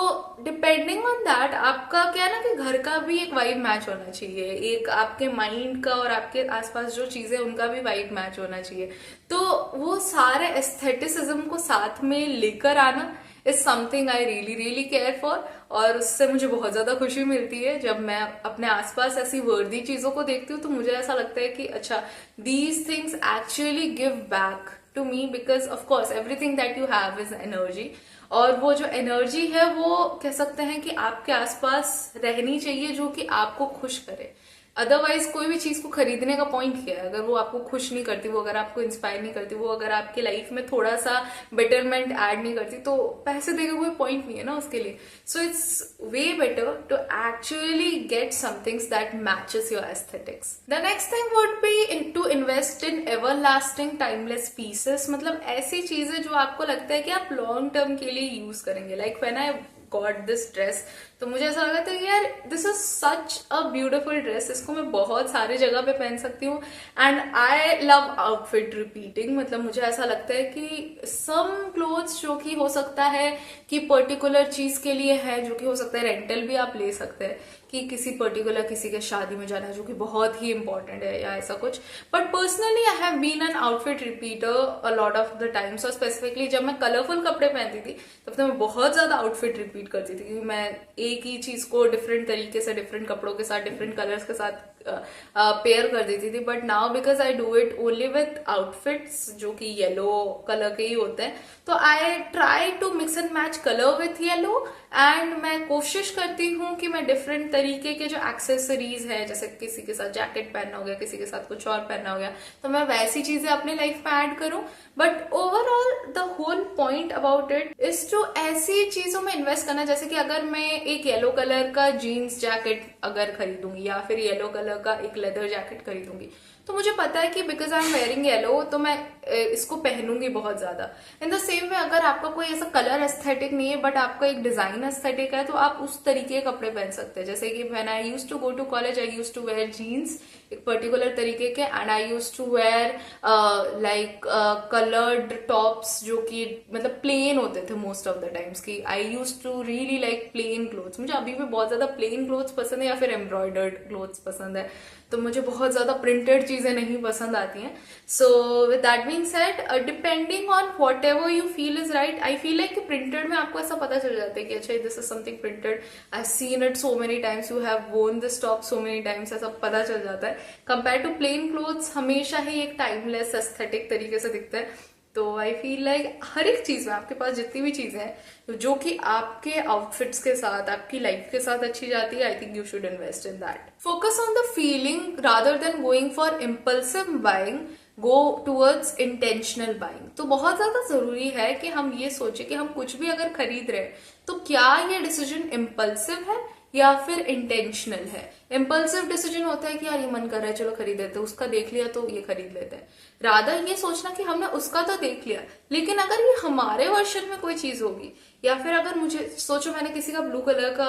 डिपेंडिंग ऑन दैट आपका क्या है ना कि घर का भी एक वाइब मैच होना चाहिए, एक आपके माइंड का और आपके आसपास जो चीजें उनका भी वाइब मैच होना चाहिए. तो वो सारे एस्थेटिसिज्म को साथ में लेकर आना is something I really really care for. और उससे मुझे बहुत ज्यादा खुशी मिलती है जब मैं अपने आसपास ऐसी वर्दी चीजों को देखती हूँ. तो मुझे ऐसा लगता है कि अच्छा, these things actually give back to me, because of course everything that you have is energy. और वो जो एनर्जी है वो कह सकते हैं कि आपके आसपास रहनी चाहिए जो कि आपको खुश करे. अदरवाइज कोई भी चीज को खरीदने का पॉइंट क्या है अगर वो आपको खुश नहीं करती, वो अगर आपको इंस्पायर नहीं करती, वो अगर आपके लाइफ में थोड़ा सा बेटरमेंट ऐड नहीं करती, तो पैसे देकर कोई पॉइंट नहीं है ना उसके लिए. So it's way better to actually get somethings that matches your aesthetics. The next thing would be to invest in everlasting timeless pieces. मतलब ऐसी चीजें जो आपको लगता है कि आप लॉन्ग टर्म के लिए यूज करेंगे. Like when I got this dress, तो मुझे ऐसा लगा था कि यार this is such a beautiful dress, इसको मैं बहुत सारे जगह पे पहन सकती हूँ. And I love outfit repeating. मतलब मुझे ऐसा लगता है कि सम क्लोथ्स जो कि हो सकता है कि पर्टिकुलर चीज के लिए है, जो कि हो सकता है रेंटल भी आप ले सकते हैं कि किसी पर्टिकुलर किसी के शादी में जाना है जो कि बहुत ही इंपॉर्टेंट है या ऐसा कुछ. But personally I have been an outfit repeater a lot of the times. और स्पेसिफिकली जब मैं कलरफुल कपड़े पहनती थी तब तो मैं बहुत ज्यादा आउटफिट रिपीट करती थी, क्योंकि मैं एक ही चीज को डिफरेंट तरीके से डिफरेंट कपड़ों के साथ डिफरेंट कलर्स के साथ पेयर कर देती थी, but now because I do it only with outfits जो कि येलो कलर के ही होते हैं, तो I try to mix and match colour with yellow. And मैं कोशिश करती हूँ कि मैं डिफरेंट तरीके के जो एक्सेसरीज है, जैसे किसी के साथ जैकेट पहनना हो गया, किसी के साथ कुछ और पहनना हो गया, तो मैं वैसी चीजें अपनी लाइफ में ऐड करूं। But overall the whole point about it is to ऐसी चीजों में इन्वेस्ट करना, जैसे कि अगर मैं एक येलो कलर का जीन्स जैकेट अगर खरीदूंगी या फिर येलो कलर का एक लेदर जैकेट खरीदूंगी, तो मुझे पता है कि because I am wearing yellow तो मैं इसको पहनूंगी बहुत ज्यादा। इन द सेम वे अगर आपका कोई ऐसा कलर एस्थेटिक नहीं है बट आपका एक डिजाइन एस्थेटिक है, तो आप उस तरीके के कपड़े पहन सकते हैं। जैसे कि when I used to go to college, I used to wear jeans एक पर्टिकुलर तरीके के, and I used to wear like coloured tops जो कि मतलब प्लेन होते थे मोस्ट ऑफ द टाइम्स। की I used to really like plain clothes. मुझे अभी भी बहुत ज्यादा प्लेन क्लोथ्स पसंद है या फिर एम्ब्रॉयडर्ड क्लोथ्स पसंद है, तो मुझे बहुत ज्यादा प्रिंटेड चीजें नहीं पसंद आती हैं। सो with that being said, depending on what ever you feel is right, I feel like कि प्रिंटेड में आपको ऐसा पता चल जाता है कि अच्छा this is something printed, I have seen it so many times, you have worn this top so many times, ऐसा पता चल जाता है। कंपेयर टू प्लेन क्लोथ्स हमेशा ही एक टाइमलेस एस्थेटिक तरीके से दिखता है। तो आई फील लाइक हर एक चीज में आपके पास जितनी भी चीजें हैं जो कि आपके आउटफिट्स के साथ, आपकी लाइफ के साथ अच्छी जाती है, I think you should invest in that. Focus on the feeling rather than going for impulsive buying, go towards intentional buying. तो बहुत ज्यादा जरूरी है कि हम ये सोचे कि हम कुछ भी अगर खरीद रहे हैं तो क्या ये डिसीजन इम्पल्सिव है या फिर इंटेंशनल है। इम्पल्सिव डिसीजन होता है कि यार ये मन कर रहा है चलो खरीद लेते हैं, उसका देख लिया तो ये खरीद लेते हैं। रादर ये सोचना कि हमने उसका तो देख लिया, लेकिन अगर ये हमारे वर्शन में कोई चीज होगी, या फिर अगर मुझे सोचो मैंने किसी का ब्लू कलर का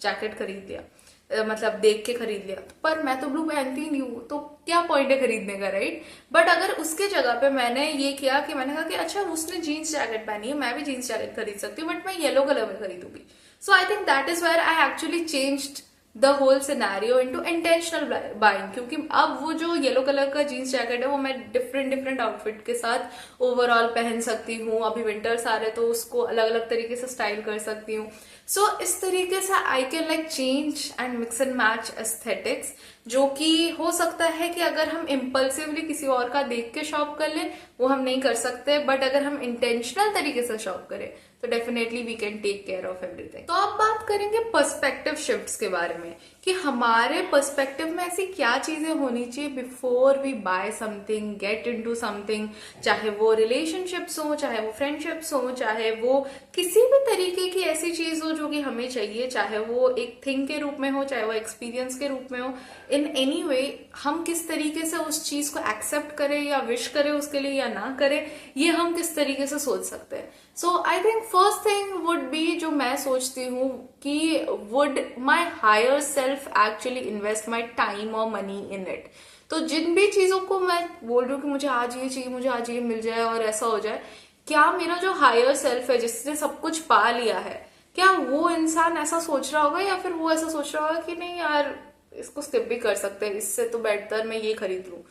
जैकेट खरीद लिया, मतलब देख के खरीद लिया, पर मैं तो ब्लू पहनती नहीं हूँ, तो क्या पॉइंट है खरीदने का, राइट। बट अगर उसके जगह पे मैंने ये किया कि मैंने कहा कि अच्छा उसने जीन्स जैकेट पहनी है, मैं भी जीन्स जैकेट खरीद सकती हूँ, बट मैं येलो कलर में खरीदूंगी। So I think that is where I actually changed the whole scenario into intentional buying, क्योंकि अब वो जो येलो कलर का जीन्स जैकेट है वो मैं डिफरेंट आउटफिट के साथ ओवरऑल पहन सकती हूँ। अभी विंटर्स आ रहे तो उसको अलग अलग तरीके से स्टाइल कर सकती हूँ। सो इस तरीके से I can like change and mix and match aesthetics, जो कि हो सकता है कि अगर हम इम्पल्सिवली किसी और का देख के शॉप कर लें वो हम नहीं कर सकते, बट अगर हम इंटेंशनल तरीके से शॉप करें तो definitely we can take care of everything. तो अब बात करेंगे पर्सपेक्टिव शिफ्ट्स के बारे में, कि हमारे पर्सपेक्टिव में ऐसी क्या चीजें होनी चाहिए before we buy something, get into something, चाहे वो रिलेशनशिप्स हो, चाहे वो फ्रेंडशिप्स हो, चाहे वो किसी भी तरीके की ऐसी चीज हो जो कि हमें चाहिए, चाहे वो एक थिंग के रूप में हो, चाहे वो एक्सपीरियंस के रूप में हो, इन एनी वे हम किस तरीके से उस चीज को एक्सेप्ट करें या विश करें उसके लिए या ना करें, ये हम किस तरीके से सोच सकते हैं। So I think first thing would be, जो मैं सोचती हूँ कि would my higher self actually invest my time और मनी इन इट। तो जिन भी चीजों को मैं बोल रही हूँ कि मुझे आज ये चाहिए, मुझे आज ये मिल जाए और ऐसा हो जाए, क्या मेरा जो हायर सेल्फ है जिसने सब कुछ पा लिया है, क्या वो इंसान ऐसा सोच रहा होगा, या फिर वो ऐसा सोच रहा होगा कि नहीं यार इसको स्किप भी कर सकते हैं, इससे तो बेहतर मैं ये खरीद लूं।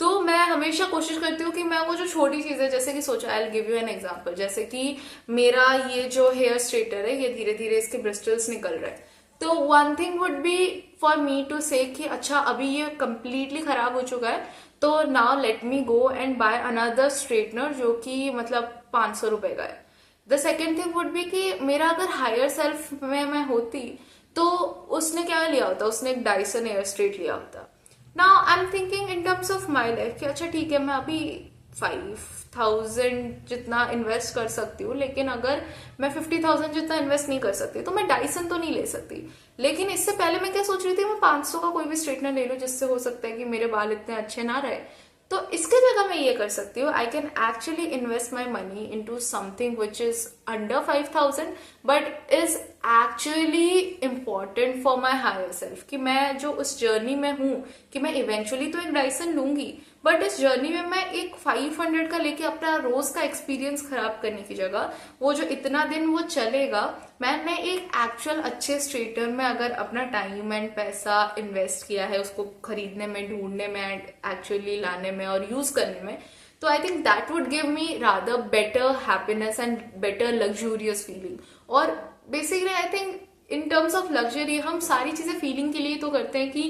तो मैं हमेशा कोशिश करती हूँ कि मैं वो जो छोटी चीजें, जैसे कि सोचा, I will give you an example, जैसे कि मेरा ये जो हेयर स्ट्रेटर है ये धीरे धीरे इसके ब्रिस्टल्स निकल रहे हैं, तो one thing would be for me to say कि अच्छा अभी ये कंप्लीटली खराब हो चुका है, तो now let me go and by another straightener जो कि मतलब 500 रुपए का है। The second thing would be कि मेरा अगर हायर सेल्फ में मैं होती तो उसने क्या लिया होता, उसने एक डायसन एयर स्ट्रेट लिया होता। Now I am thinking in terms of my life कि अच्छा ठीक है मैं अभी 5000 जितना इन्वेस्ट कर सकती हूँ, लेकिन अगर मैं 50,000 जितना इन्वेस्ट नहीं कर सकती तो मैं डायसन तो नहीं ले सकती। लेकिन इससे पहले मैं क्या सोच रही थी, मैं 500 का कोई भी स्ट्रेटनर ले लूँ जिससे हो सकता है कि मेरे बाल इतने अच्छे ना रहे। तो इसके जगह मैं ये कर सकती हूँ, I can actually invest my money into something which is under 5,000 but is actually important for my higher self, कि मैं जो उस जर्नी में हूँ कि मैं इवेंचुअली तो एक डायसन लूंगी, बट इस जर्नी में मैं एक 500 का लेके अपना रोज का एक्सपीरियंस खराब करने की जगह वो जो इतना दिन वो चलेगा, मैंने एक एक्चुअल अच्छे स्ट्रेटर में अगर अपना टाइम एंड पैसा इन्वेस्ट किया है उसको खरीदने में, ढूंढने में एंड एक्चुअली लाने में और यूज करने में, तो I think that would give me rather better happiness and better luxurious feeling. और basically I think in terms of luxury हम सारी चीजें फीलिंग के लिए तो करते हैं कि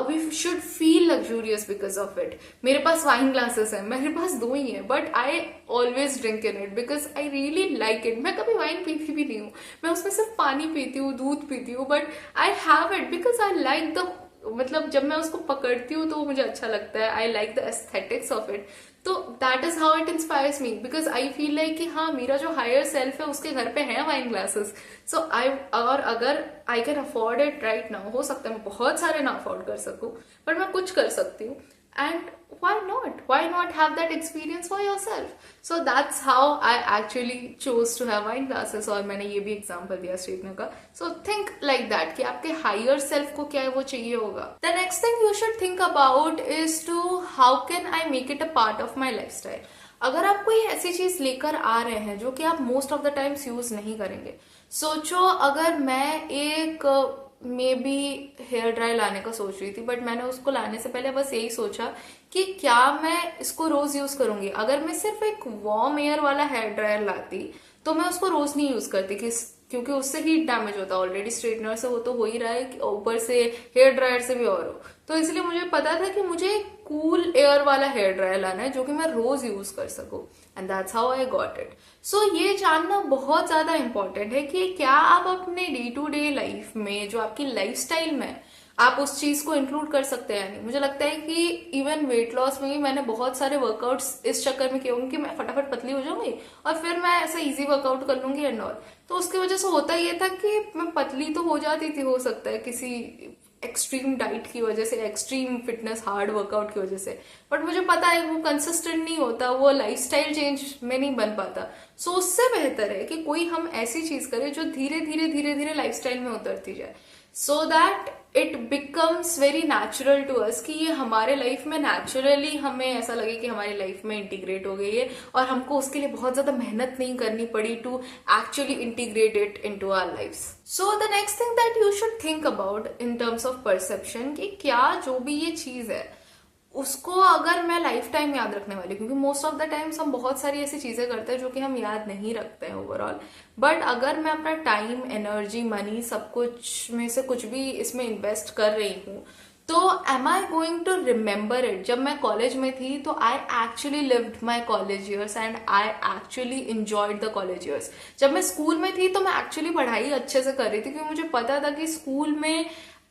we should feel luxurious because of it. मेरे पास वाइन ग्लासेस है, मेरे पास दो ही है, but I always drink in it because I really like it. मैं कभी वाइन पीती भी नहीं हूँ, मैं उसमें सिर्फ पानी पीती हूँ, दूध पीती हूँ, but I have it because I like the, मतलब जब मैं उसको पकड़ती हूँ तो वो मुझे अच्छा लगता है। I like the aesthetics of it. तो that is how it inspires me because I feel like कि हाँ, मेरा जो हायर सेल्फ है उसके घर पे है वाइन ग्लासेस। सो आई, और अगर I can afford it right now, हो सकता है मैं बहुत सारे ना अफोर्ड कर सकूं, पर मैं कुछ कर सकती हूँ। And why not have that experience for yourself? So that's how I actually chose to have wine glasses। और मैंने ये भी एग्जाम्पल दिया स्ट्रेटनर का। So think like that कि आपके हायर सेल्फ को क्या है वो चाहिए होगा। The next thing you should think about is to how can I make it a part of my lifestyle। अगर आप कोई ऐसी चीज लेकर आ रहे हैं जो कि आप most of the times use नहीं करेंगे, सोचो अगर मैं एक मे बी हेयर ड्रायर लाने का सोच रही थी, बट मैंने उसको लाने से पहले बस यही सोचा कि क्या मैं इसको रोज यूज करूंगी। अगर मैं सिर्फ एक वार्म एयर वाला हेयर ड्रायर लाती तो मैं उसको रोज नहीं यूज करती, क्योंकि उससे हीट डैमेज होता है। ऑलरेडी स्ट्रेटनर से वो तो हो ही रहा है, ऊपर से हेयर ड्रायर से भी और हो। तो इसलिए मुझे पता था कि मुझे कूल एयर वाला हेयर ड्रायर लाना है जो कि मैं रोज यूज कर सकूं, and that's how I got it. So ये जानना बहुत ज्यादा इंपॉर्टेंट है कि क्या आप अपने डे टू डे लाइफ में, जो आपकी लाइफस्टाइल में, आप उस चीज को इंक्लूड कर सकते हैं या नहीं। मुझे लगता है कि इवन वेट लॉस में भी मैंने बहुत सारे वर्कआउट्स इस चक्कर में किए होंगे कि मैं फटाफट पतली हो जाऊंगी और फिर मैं ऐसा इजी वर्कआउट कर लूंगी एंड ऑल। तो उसकी वजह से होता ये था कि मैं पतली तो हो जाती थी, हो सकता है किसी एक्सट्रीम डाइट की वजह से, एक्सट्रीम फिटनेस हार्ड वर्कआउट की वजह से, बट मुझे पता है वो कंसिस्टेंट नहीं होता, वो लाइफस्टाइल चेंज में नहीं बन पाता। सो उससे बेहतर है कि कोई हम ऐसी चीज करें जो धीरे धीरे धीरे धीरे लाइफस्टाइल में उतरती जाए, so that it becomes very natural to us, कि ये हमारे लाइफ में नेचुरली हमें ऐसा लगे कि हमारी लाइफ में इंटीग्रेट हो गई है और हमको उसके लिए बहुत ज्यादा मेहनत नहीं करनी पड़ी to actually integrate it into our lifes. So the next thing that you should think about in terms of perception, कि क्या जो भी ये चीज है उसको अगर मैं लाइफ टाइम याद रखने वाली, क्योंकि मोस्ट ऑफ द टाइम्स हम बहुत सारी ऐसी चीजें करते हैं जो कि हम याद नहीं रखते हैं ओवरऑल, बट अगर मैं अपना टाइम, एनर्जी, मनी, सब कुछ में से कुछ भी इसमें इन्वेस्ट कर रही हूँ, तो am I going to remember it. जब मैं कॉलेज में थी तो I actually lived my college years and I actually enjoyed the college years. जब मैं स्कूल में थी तो मैं एक्चुअली पढ़ाई अच्छे से कर रही थी, क्योंकि मुझे पता था कि स्कूल में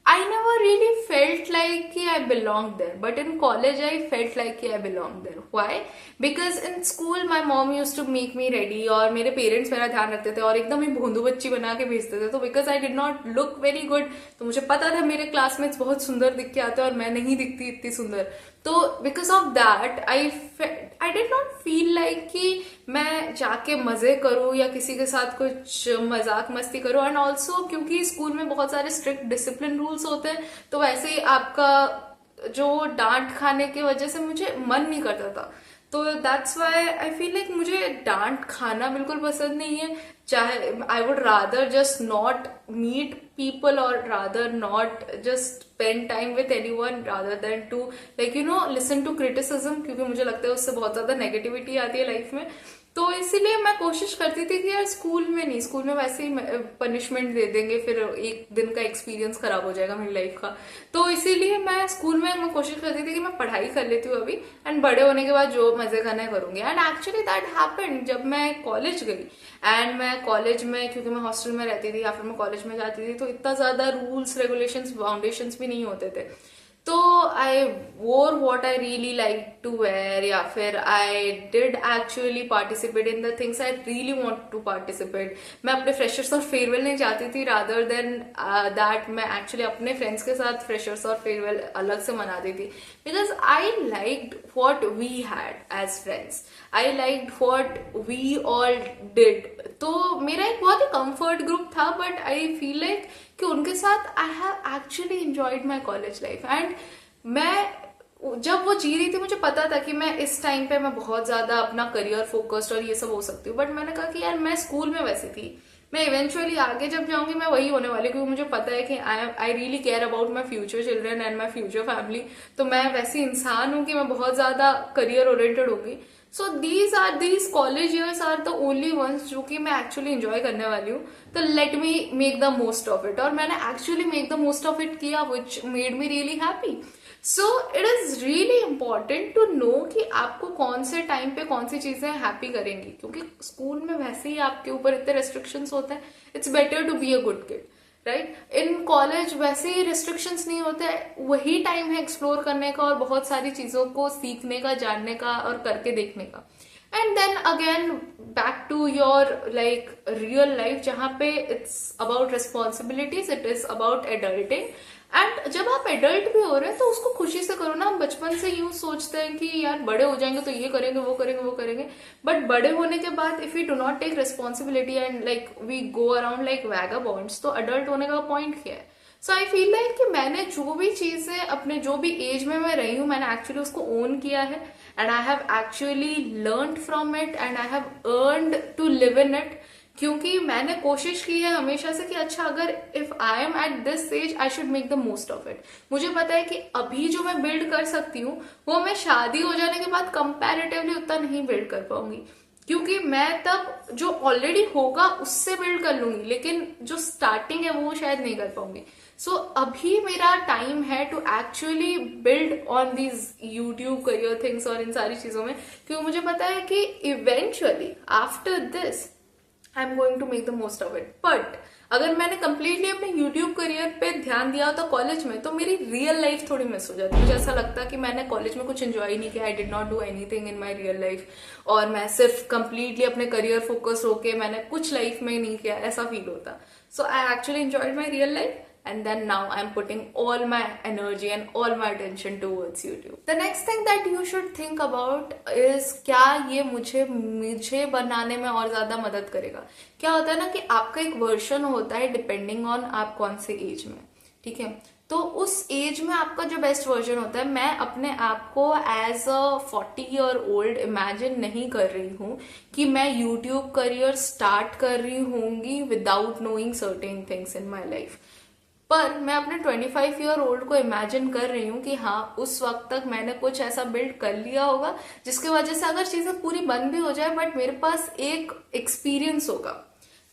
I never really felt like I belonged there, but in college I felt like I belonged there. Why? Because in school my mom used to make me ready, और मेरे पेरेंट्स मेरा ध्यान रखते थे और एकदम ही भोंदू बच्ची बना के भेजते थे। तो because I did not look very good, तो मुझे पता था मेरे क्लासमेट्स बहुत सुंदर दिख के आते हैं और मैं नहीं दिखती इतनी सुंदर। तो because of that I did not feel like कि मैं जाके मजे करूं या किसी के साथ कुछ मजाक मस्ती करूं। एंड ऑल्सो क्योंकि स्कूल में बहुत सारे स्ट्रिक्ट डिसिप्लिन रूल्स होते हैं, तो वैसे ही आपका जो डांट खाने की वजह से मुझे मन नहीं करता था। तो that's why I feel like मुझे डांट खाना बिल्कुल पसंद नहीं है। चाहे I would rather just not meet people, or rather not just spend time with anyone rather than to listen to criticism, क्योंकि मुझे लगता है उससे बहुत ज्यादा नेगेटिविटी आती है लाइफ में। तो इसीलिए मैं कोशिश करती थी कि यार स्कूल में नहीं, स्कूल में वैसे ही पनिशमेंट दे देंगे, फिर एक दिन का एक्सपीरियंस खराब हो जाएगा मेरी लाइफ का। तो इसीलिए मैं स्कूल में मैं कोशिश करती थी कि मैं पढ़ाई कर लेती हूँ अभी, एंड बड़े होने के बाद जो मजे करना है करूंगी। एंड एक्चुअली दैट हैपेंड जब मैं कॉलेज गई। एंड मैं कॉलेज में, क्योंकि मैं हॉस्टल में रहती थी या फिर मैं कॉलेज में जाती थी, तो इतना ज्यादा रूल्स, रेगुलेशंस, बाउंडेशंस भी नहीं होते थे। तो I wore what I really like to wear, या फिर I did actually participate in the things I really want to participate. मैं अपने फ्रेशर्स और फेयरवेल नहीं जाती थी, रादर देन दैट मैं एक्चुअली अपने फ्रेंड्स के साथ फ्रेशर्स और फेयरवेल अलग से मनाती थी, because I liked what we had as friends, I liked what we all did. तो मेरा एक बहुत ही कंफर्ट ग्रुप था, बट आई फील लाइक कि उनके साथ आई have actually enjoyed my college life. And मैं जब वो जी रही थी मुझे पता था कि मैं इस टाइम पे मैं बहुत ज्यादा अपना करियर फोकस्ड और ये सब हो सकती हूँ, बट मैंने कहा कि यार मैं स्कूल में वैसी थी, मैं इवेंचुअली आगे जब जाऊंगी मैं वही होने वाली, क्योंकि मुझे पता है कि I really care about my future children and my future family. तो मैं वैसी इंसान हूँ कि मैं बहुत ज्यादा करियर ओरिएंटेड होगी। So these college years are the only ones जो कि मैं एक्चुअली इंजॉय करने वाली हूँ. तो let me make the most of it. और मैंने actually make the most of it किया, which made me really happy. So it is really important to know कि आपको कौन से टाइम पे कौन सी चीजें हैप्पी करेंगी, क्योंकि स्कूल में वैसे ही आपके ऊपर इतने रेस्ट्रिक्शंस होते हैं. It's better to be a good kid, right. In college वैसे ही रिस्ट्रिक्शंस नहीं होते, वही टाइम है एक्सप्लोर करने का और बहुत सारी चीजों को सीखने का, जानने का और करके देखने का. And then again back to your like real life, जहाँ पे it's about responsibilities, it is about adulting. And जब आप एडल्ट भी हो रहे हैं तो उसको खुशी से करो ना. हम बचपन से यूं सोचते हैं कि यार बड़े हो जाएंगे तो ये करेंगे, वो करेंगे, वो करेंगे. बट बड़े होने के बाद if you do not take responsibility and like we go around like vagabonds, तो अडल्ट होने का पॉइंट क्या है. सो आई फील लाइक कि मैंने जो भी चीजें अपने जो भी एज में मैं रही हूँ, मैंने एक्चुअली उसको ओन किया है. And I have actually learn from it and I have earned to live in it. क्योंकि मैंने कोशिश की है हमेशा से कि अच्छा, अगर if I am at this age I should make the most of it. मुझे पता है कि अभी जो मैं बिल्ड कर सकती हूँ वो मैं शादी हो जाने के बाद कंपैरेटिवली उतना नहीं बिल्ड कर पाऊंगी, क्योंकि मैं तब जो ऑलरेडी होगा उससे बिल्ड कर लूंगी, लेकिन जो स्टार्टिंग है वो शायद नहीं कर पाऊंगी. सो अभी मेरा टाइम है to actually build on these YouTube career things और इन सारी चीजों में, क्योंकि मुझे पता है कि eventually after this I am going to make the most of it. But अगर मैंने कंप्लीटली अपने यूट्यूब करियर पे ध्यान दिया होता कॉलेज में, तो मेरी रियल लाइफ थोड़ी मिस हो जाती. मुझे ऐसा लगता कि मैंने कॉलेज में कुछ एंजॉय नहीं किया. I did not do anything in my real life, और मैं सिर्फ कंप्लीटली अपने करियर फोकस होके मैंने कुछ लाइफ में नहीं किया, ऐसा फील होता. So I actually enjoyed my real life. And then now I'm putting all my energy and all my attention towards YouTube. The next thing that you should think about is क्या ये मुझे बनाने में और ज्यादा मदद करेगा. क्या होता है ना कि आपका एक वर्जन होता है डिपेंडिंग ऑन आप कौन से एज में, ठीक है. तो उस एज में आपका जो बेस्ट वर्जन होता है, मैं अपने आप को एज अ 40-year-old इमेजिन नहीं कर रही हूँ कि मैं यूट्यूब करियर स्टार्ट कर रही होंगी without knowing certain things in my life. पर मैं अपने 25-year-old को इमेजिन कर रही हूँ कि हाँ, उस वक्त तक मैंने कुछ ऐसा बिल्ड कर लिया होगा जिसकी वजह से अगर चीजें पूरी बंद भी हो जाए, बट मेरे पास एक एक्सपीरियंस होगा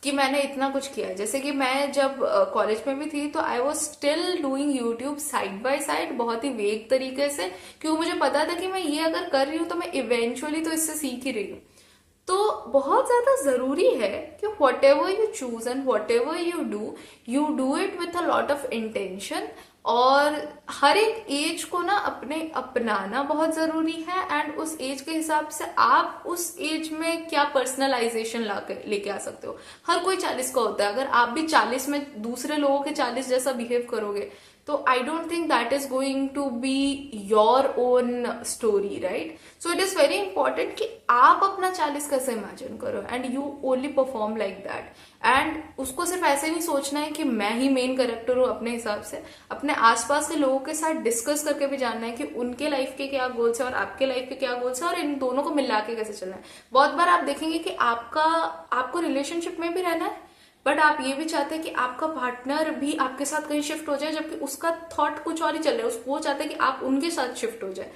कि मैंने इतना कुछ किया है. जैसे कि मैं जब कॉलेज में भी थी तो I was still doing YouTube side by side, बहुत ही वेग तरीके से, क्योंकि मुझे पता था कि मैं ये अगर कर रही हूँ तो मैं इवेंचुअली तो इससे सीख ही रही हूँ. तो बहुत ज्यादा जरूरी है कि what ever you choose and what ever you do it with a lot of intention. और हर एक एज को ना अपनाना बहुत जरूरी है. एंड उस एज के हिसाब से आप उस एज में क्या पर्सनलाइजेशन लेके आ सकते हो. हर कोई 40 का होता है. अगर आप भी 40 में दूसरे लोगों के 40 जैसा बिहेव करोगे तो I don't think that is going to be your own story, right. So it is very important कि आप अपना 40 कैसे इमेजिन करो and you only perform like that. And उसको सिर्फ ऐसे नहीं सोचना है कि मैं ही मेन कैरेक्टर हूँ. अपने हिसाब से अपने आसपास के लोगों के साथ डिस्कस करके भी जानना है कि उनके लाइफ के क्या गोल्स है और आपके लाइफ के क्या गोल्स है, और इन दोनों को मिला के कैसे चलना है. बहुत बार आप देखेंगे कि आपको रिलेशनशिप में भी रहना है, बट आप ये भी चाहते हैं कि आपका पार्टनर भी आपके साथ कहीं शिफ्ट हो जाए, जबकि उसका थॉट कुछ और ही चल रहा है. वो चाहते हैं कि आप उनके साथ शिफ्ट हो जाए,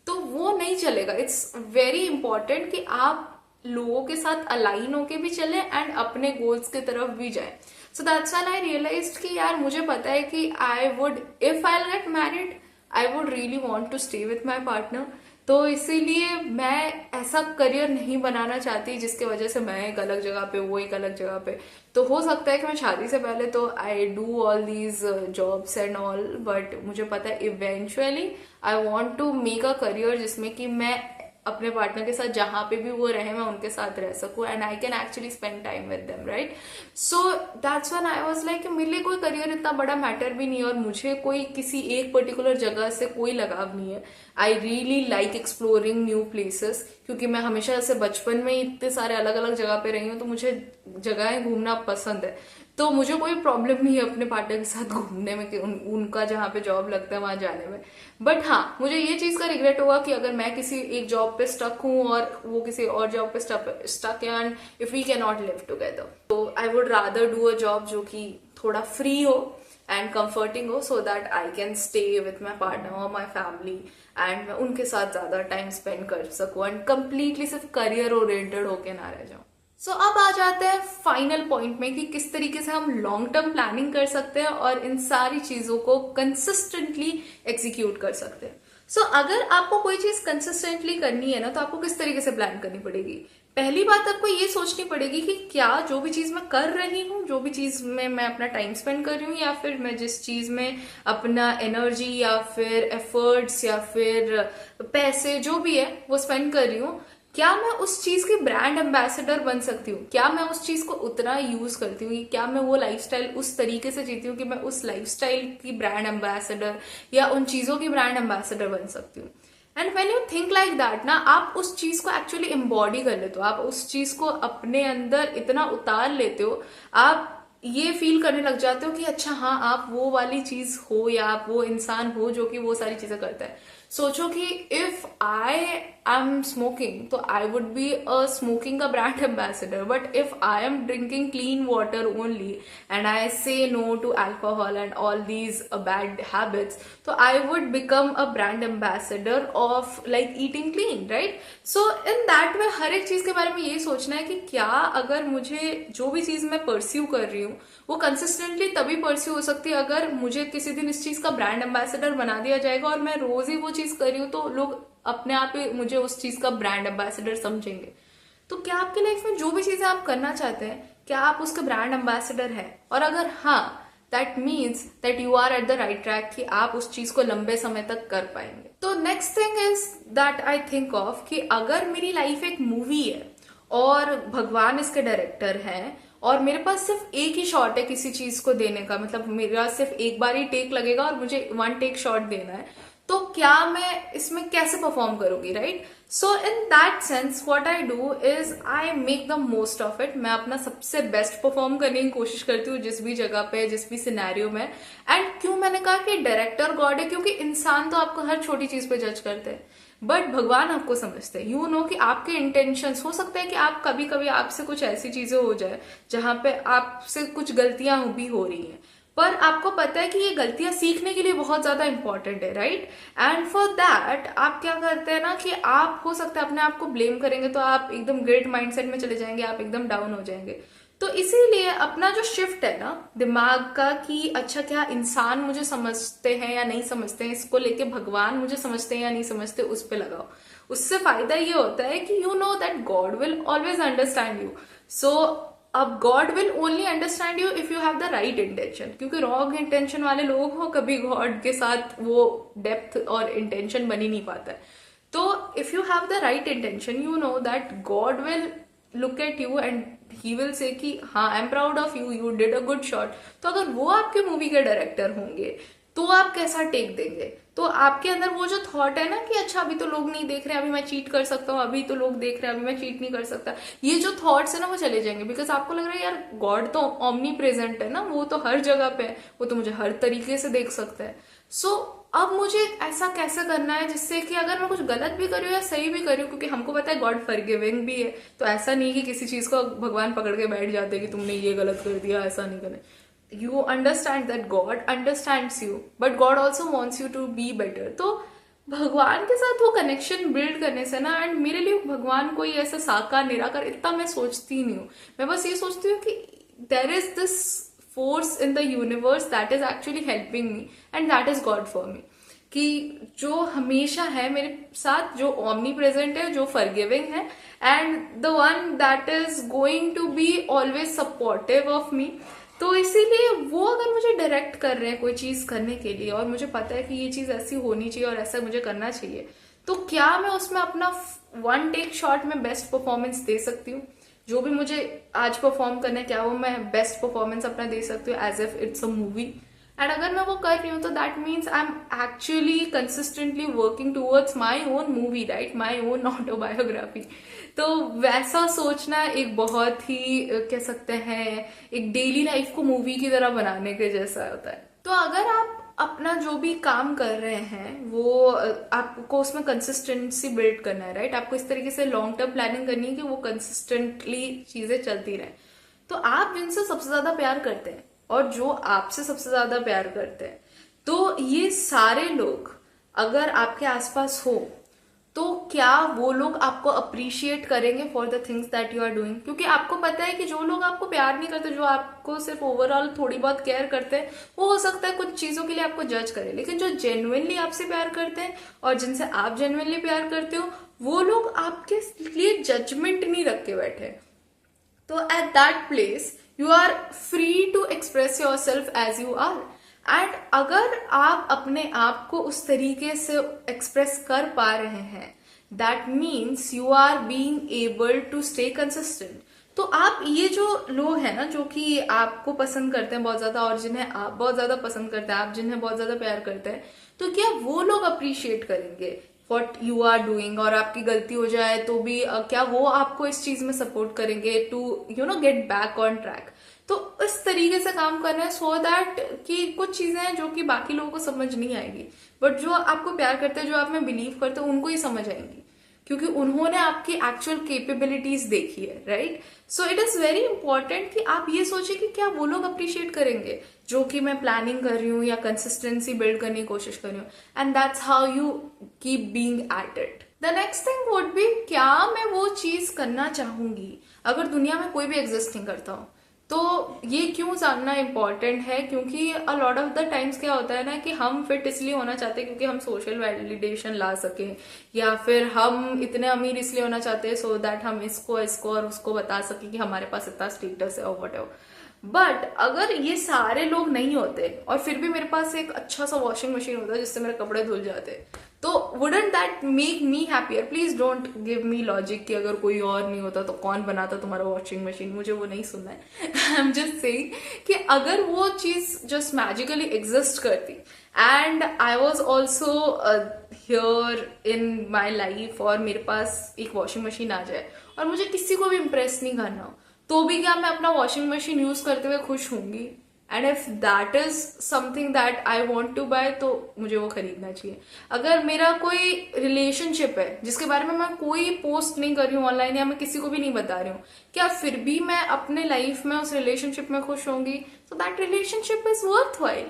तो वो नहीं चलेगा. इट्स वेरी इंपॉर्टेंट कि आप लोगों के साथ अलाइन होके भी चले एंड अपने गोल्स की तरफ भी जाए. So that's when I realised कि यार मुझे पता है कि I would, if I get married, I would really want to stay with my partner. तो इसीलिए मैं ऐसा करियर नहीं बनाना चाहती जिसके वजह से मैं एक अलग जगह पे, वो एक अलग जगह पे. तो हो सकता है कि मैं शादी से पहले तो I do all these jobs and all, but मुझे पता है eventually I want to make a career जिसमें कि मैं अपने पार्टनर के साथ जहां पे भी वो रहे मैं उनके साथ रह सकूं and I can actually spend time with them, right. So that's when I was like मेरे लिए कोई करियर इतना बड़ा मैटर भी नहीं है और मुझे कोई किसी एक पर्टिकुलर जगह से कोई लगाव नहीं है. आई really like exploring new places, क्योंकि मैं हमेशा ऐसे बचपन में इतने सारे अलग अलग जगह पे रही हूँ, तो मुझे जगहें घूमना पसंद है. तो मुझे कोई प्रॉब्लम नहीं है अपने पार्टनर के साथ घूमने में कि उनका जहाँ पे जॉब लगता है वहां जाने में. बट हाँ, मुझे ये चीज का रिग्रेट होगा कि अगर मैं किसी एक जॉब पे स्टक हूँ और वो किसी और जॉब पे स्टक है and if we can not live together, तो I would rather do a job जो कि थोड़ा फ्री हो एंड कंफर्टिंग हो, so that I can stay with my partner और माई फैमिली एंड मैं उनके साथ ज्यादा टाइम स्पेंड कर सकूं एंड कंप्लीटली सिर्फ करियर ओरिएंटेड होके ना रह जाऊं। सो अब आ जाते हैं फाइनल पॉइंट में कि किस तरीके से हम लॉन्ग टर्म प्लानिंग कर सकते हैं और इन सारी चीजों को कंसिस्टेंटली एग्जीक्यूट कर सकते हैं। सो अगर आपको कोई चीज कंसिस्टेंटली करनी है ना, तो आपको किस तरीके से प्लान करनी पड़ेगी। पहली बात आपको ये सोचनी पड़ेगी कि क्या जो भी चीज मैं कर रही हूँ, जो भी चीज में मैं अपना टाइम स्पेंड कर रही हूँ, या फिर मैं जिस चीज में अपना एनर्जी या फिर एफर्ट्स या फिर पैसे जो भी है वो स्पेंड कर रही हूँ, क्या मैं उस चीज की ब्रांड एम्बेसडर बन सकती हूँ, क्या मैं उस चीज को उतना यूज करती हूँ, क्या मैं वो लाइफस्टाइल उस तरीके से जीती हूँ कि मैं उस लाइफस्टाइल की ब्रांड एम्बेसडर या उन चीजों की ब्रांड एम्बेसडर बन सकती हूँ। And when you think like that ना, आप उस चीज को एक्चुअली एम्बॉडी कर लेते हो, आप उस चीज को अपने अंदर इतना उतार लेते हो, आप ये फील करने लग जाते हो कि अच्छा हाँ आप वो वाली चीज हो या आप वो इंसान हो जो कि वो सारी चीजें करता है। सोचो कि इफ आई एम स्मोकिंग तो I would be a smoking का brand ambassador, but if I am drinking clean water only and I say no to alcohol and all these bad habits, तो I would become a brand ambassador of like eating clean, right. So in that way हर एक चीज के बारे में ये सोचना है कि क्या अगर मुझे जो भी चीज मैं परस्यू कर रही हूँ वो कंसिस्टेंटली तभी परस्यू हो सकती है अगर मुझे किसी दिन इस चीज का ब्रांड एम्बेसडर बना दिया जाएगा और मैं रोज ही वो चीज कर रही हूँ तो लोग अपने आप ही मुझे उस चीज का ब्रांड एम्बेसडर समझेंगे। तो क्या आपके लाइफ में जो भी चीजें आप करना चाहते हैं, क्या आप उसके ब्रांड एम्बेसडर हैं? और अगर हाँ, that means that you are at the right track कि आप उस चीज को लंबे समय तक कर पाएंगे। तो next thing is that I think of कि अगर मेरी लाइफ एक मूवी है और भगवान इसके डायरेक्टर हैं और मेरे पास सिर्फ एक ही शॉट है किसी चीज को देने का, मतलब मेरा सिर्फ एक बार ही टेक लगेगा और मुझे वन टेक शॉट देना है, तो क्या मैं इसमें कैसे परफॉर्म करूंगी, right. So in that sense what I do is I make the most of it. मैं अपना सबसे बेस्ट परफॉर्म करने की कोशिश करती हूँ जिस भी जगह पे, जिस भी सिनेरियो में। एंड क्यों मैंने कहा कि डायरेक्टर गॉड है, क्योंकि इंसान तो आपको हर छोटी चीज पे जज करते हैं, बट भगवान आपको समझते हैं। यू नो कि आपके इंटेंशंस, हो सकता है कि आप कभी कभी आपसे कुछ ऐसी चीजें हो जाए जहां पे आपसे कुछ गलतियां भी हो रही हैं, पर आपको पता है कि ये गलतियां सीखने के लिए बहुत ज्यादा इंपॉर्टेंट है, राइट। एंड फॉर दैट आप क्या करते हैं ना कि आप हो सकता है अपने आप को ब्लेम करेंगे तो आप एकदम ग्रेट माइंडसेट में चले जाएंगे, आप एकदम डाउन हो जाएंगे। तो इसीलिए अपना जो शिफ्ट है ना दिमाग का कि अच्छा क्या इंसान मुझे समझते हैं या नहीं समझते हैं, इसको लेके भगवान मुझे समझते हैं या नहीं समझते, उस पे लगाओ। उससे फायदा ये होता है कि you know that God will always understand you. So अब God will only understand you if you have the right intention, क्योंकि रॉन्ग इंटेंशन वाले लोग हो कभी गॉड के साथ वो डेप्थ और इंटेंशन बन ही नहीं पाता है। तो if you have the right intention, you know that God will look at you and he will say कि हाँ I am proud of you, you did a good shot. तो अगर वो आपके मूवी के डायरेक्टर होंगे तो आप कैसा टेक देंगे? तो आपके अंदर वो जो थॉट है ना कि अच्छा अभी तो लोग नहीं देख रहे, अभी मैं चीट कर सकता हूँ, अभी तो लोग देख रहे हैं, अभी मैं चीट नहीं कर सकता, ये जो थॉट्स है ना वो चले जाएंगे। बिकॉज आपको लग रहा है यार गॉड तो ऑमनी प्रेजेंट है ना, वो तो हर जगह पे है, वो तो मुझे हर तरीके से देख सकता है। सो अब मुझे ऐसा कैसे करना है जिससे कि अगर मैं कुछ गलत भी करूँ या सही भी करूँ, क्योंकि हमको पता है गॉड फॉरगिविंग भी है, तो ऐसा नहीं कि किसी चीज को भगवान पकड़ के बैठ जाते कि तुमने ये गलत कर दिया, ऐसा नहीं करना। You understand that God understands you, but God also wants you to be better. तो भगवान के साथ वो कनेक्शन बिल्ड करने से ना, एंड मेरे लिए भगवान कोई ऐसा साकार निराकार इतना मैं सोचती नहीं हूँ। मैं बस ये सोचती हूँ कि there is this force in the universe that is actually helping me and that is God for me, कि जो हमेशा है मेरे साथ, जो ओमनी प्रेजेंट है, जो फॉरगिविंग है, and the one that is going to be always supportive of me. तो इसीलिए वो अगर मुझे डायरेक्ट कर रहे हैं कोई चीज करने के लिए और मुझे पता है कि ये चीज ऐसी होनी चाहिए और ऐसा मुझे करना चाहिए, तो क्या मैं उसमें अपना वन टेक शॉट में बेस्ट परफॉर्मेंस दे सकती हूँ? जो भी मुझे आज परफॉर्म करना है, क्या वो मैं बेस्ट परफॉर्मेंस अपना दे सकती हूँ as if it's a movie? And अगर मैं वो कर रही हूँ तो that means I am actually consistently working towards my own movie, right, my own autobiography. तो वैसा सोचना एक बहुत ही कह सकते हैं एक डेली लाइफ को मूवी की तरह बनाने के जैसा होता है। तो अगर आप अपना जो भी काम कर रहे हैं वो आपको उसमें कंसिस्टेंसी बिल्ड करना है, राइट, आपको इस तरीके से लॉन्ग टर्म प्लानिंग करनी है कि वो कंसिस्टेंटली चीजें चलती रहे। तो आप जिनसे सबसे ज्यादा प्यार करते हैं और जो आपसे सबसे ज्यादा प्यार करते हैं, तो ये सारे लोग अगर आपके आसपास हो, तो क्या वो लोग आपको अप्रिशिएट करेंगे for the things that you are doing? क्योंकि आपको पता है कि जो लोग आपको प्यार नहीं करते, जो आपको सिर्फ ओवरऑल थोड़ी बहुत केयर करते हैं, वो हो सकता है कुछ चीजों के लिए आपको जज करे, लेकिन जो जेन्युइनली आपसे प्यार करते हैं और जिनसे आप जेन्युइनली प्यार करते हो, वो लोग आपके लिए जजमेंट नहीं रख के बैठे। तो at that place you are free to express yourself as you are. And अगर आप अपने आप को उस तरीके से एक्सप्रेस कर पा रहे हैं, that means you are being able to stay consistent. तो आप ये जो लोग हैं ना, जो कि आपको पसंद करते हैं बहुत ज्यादा और जिन्हें आप बहुत ज्यादा पसंद करते हैं, आप जिन्हें बहुत ज्यादा प्यार करते हैं, तो क्या वो लोग अप्रिशिएट करेंगे वॉट यू आर डूइंग? और आपकी गलती हो जाए तो भी क्या वो आपको इस चीज में सपोर्ट करेंगे to get back on track? तो इस तरीके से काम करना है सो दैट कि कुछ चीजें हैं जो कि बाकी लोगों को समझ नहीं आएगी, बट जो आपको प्यार करते हैं, जो आप में बिलीव करते हैं, उनको ही समझ आएंगी, क्योंकि उन्होंने आपकी एक्चुअल कैपेबिलिटीज देखी है, right? So it is very important कि आप ये सोचिए कि क्या वो लोग अप्रिशिएट करेंगे जो कि मैं प्लानिंग कर रही हूँ या कंसिस्टेंसी बिल्ड करने की कोशिश कर रही हूँ। And that's how you keep being at it. The next thing would B, क्या मैं वो चीज करना चाहूंगी अगर दुनिया में कोई भी एग्जिस्ट नहीं करता हूँ? तो ये क्यों जानना इम्पोर्टेंट है? क्योंकि अ लॉट ऑफ द टाइम्स क्या होता है ना कि हम फिट इसलिए होना चाहते हैं क्योंकि हम सोशल वैलिडेशन ला सकें, या फिर हम इतने अमीर इसलिए होना चाहते हैं सो दैट हम इसको इसको और उसको बता सकें कि हमारे पास इतना स्टेटस है और वट एवर। बट अगर ये सारे लोग नहीं होते और फिर भी मेरे पास एक अच्छा सा वॉशिंग मशीन होता जिससे मेरे कपड़े धुल जाते, तो wouldn't that make me happier? Please don't give me logic कि अगर कोई और नहीं होता तो कौन बनाता तुम्हारा वॉशिंग मशीन, मुझे वो नहीं सुनना है। आई एम जस्ट सेइंग कि अगर वो चीज जस्ट मैजिकली एग्जिस्ट करती and I was also here in my life और मेरे पास एक वॉशिंग मशीन आ जाए और मुझे किसी को भी इम्प्रेस नहीं करना हो, तो भी क्या मैं अपना वॉशिंग मशीन यूज करते हुए खुश होंगी? And if that is something that I want to buy, तो मुझे वो खरीदना चाहिए। अगर मेरा कोई रिलेशनशिप है जिसके बारे में मैं कोई पोस्ट नहीं कर रही हूँ ऑनलाइन या मैं किसी को भी नहीं बता रही हूँ, क्या फिर भी मैं अपने लाइफ में उस रिलेशनशिप में खुश होंगी? तो that relationship is worth while.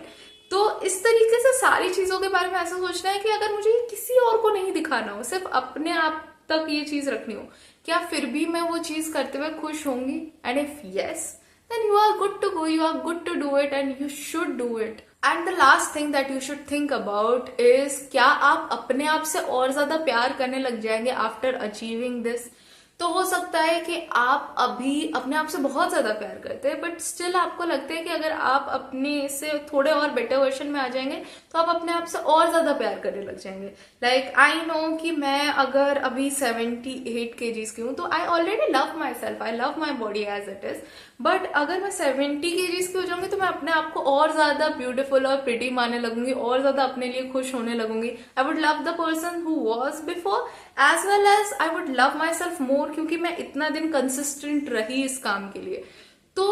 तो इस तरीके से सारी चीजों के बारे में ऐसा सोचना है कि अगर मुझे किसी और को नहीं दिखाना हो, सिर्फ अपने आप तक ये चीज रखनी हो, क्या फिर भी मैं वो चीज करते हुए खुश होंगी? And if yes, then you are good to go, you are good to do it and you should do it. And the last thing that you should think about is, क्या आप अपने आप से और ज्यादा प्यार करने लग जाएंगे after achieving this? तो हो सकता है कि आप अभी अपने आप से बहुत ज्यादा प्यार करते हैं, बट स्टिल आपको लगता है कि अगर आप अपने से थोड़े और बेटर वर्जन में आ जाएंगे तो आप अपने आप से और ज्यादा प्यार करने लग जाएंगे। लाइक आई नो कि मैं अगर अभी 78 kgs की हूँ तो I already love myself, I love my body as it is. But अगर मैं 70 kgs की हो जाऊंगी तो मैं अपने आप को और ज्यादा ब्यूटीफुल और प्रिटी मानने लगूंगी, और ज्यादा अपने लिए खुश होने लगूंगी। I would love the person who was before as well as I would love myself more, क्योंकि मैं इतना दिन कंसिस्टेंट रही इस काम के लिए, तो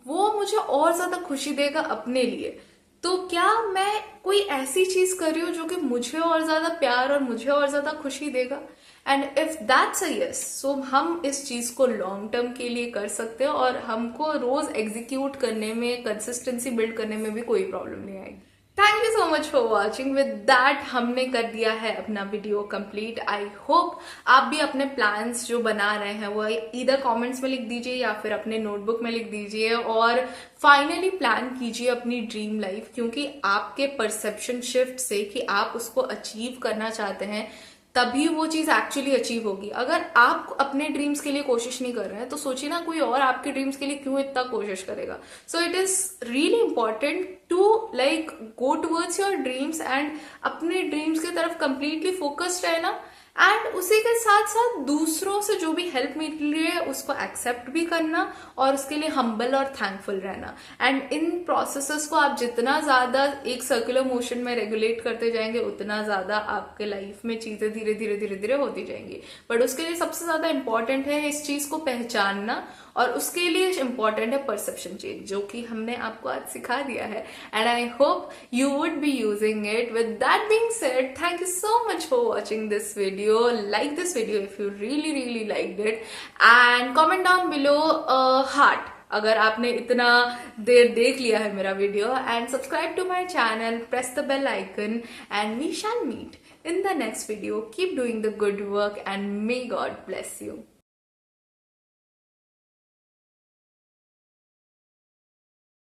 वो मुझे और ज्यादा खुशी देगा अपने लिए। तो क्या मैं कोई ऐसी चीज कर रही हूँ जो कि मुझे और ज्यादा प्यार और मुझे और ज्यादा खुशी देगा? And if that's a yes, so हम इस चीज को लॉन्ग टर्म के लिए कर सकते हैं और हमको रोज एग्जीक्यूट करने में, कंसिस्टेंसी बिल्ड करने में भी कोई प्रॉब्लम नहीं आएगी। Thank you so much for watching. With that हमने कर दिया है अपना वीडियो कंप्लीट। आई होप आप भी अपने प्लान्स जो बना रहे हैं वो इधर कमेंट्स में लिख दीजिए या फिर अपने नोटबुक में लिख दीजिए और फाइनली प्लान कीजिए अपनी ड्रीम लाइफ, क्योंकि आपके परसेप्शन शिफ्ट से कि आप उसको अचीव करना चाहते हैं तभी वो चीज एक्चुअली अचीव होगी। अगर आप अपने ड्रीम्स के लिए कोशिश नहीं कर रहे हैं तो सोचिए ना कोई और आपके ड्रीम्स के लिए क्यों इतना कोशिश करेगा। So it is really important to like go towards your dreams and अपने ड्रीम्स की तरफ कंप्लीटली फोकस्ड रहना, एंड उसी के साथ साथ दूसरों से जो भी हेल्प मिल रही है उसको एक्सेप्ट भी करना और उसके लिए हम्बल और थैंकफुल रहना। एंड इन प्रोसेसेस को आप जितना ज्यादा एक सर्कुलर मोशन में रेगुलेट करते जाएंगे उतना ज्यादा आपके लाइफ में चीजें धीरे धीरे धीरे धीरे होती जाएंगी। बट उसके लिए सबसे ज्यादा इंपॉर्टेंट है इस चीज को पहचानना, और उसके लिए इंपॉर्टेंट है परसेप्शन चेंज, जो कि हमने आपको आज सिखा दिया है। And I hope you would be using it. With that being said, thank you so much for watching this video. Like this video if you really liked it, and comment down below a heart अगर आपने इतना देर देख लिया है मेरा video, and subscribe to my channel, press the bell icon, and we shall meet in the next video. Keep doing the good work and may God bless you.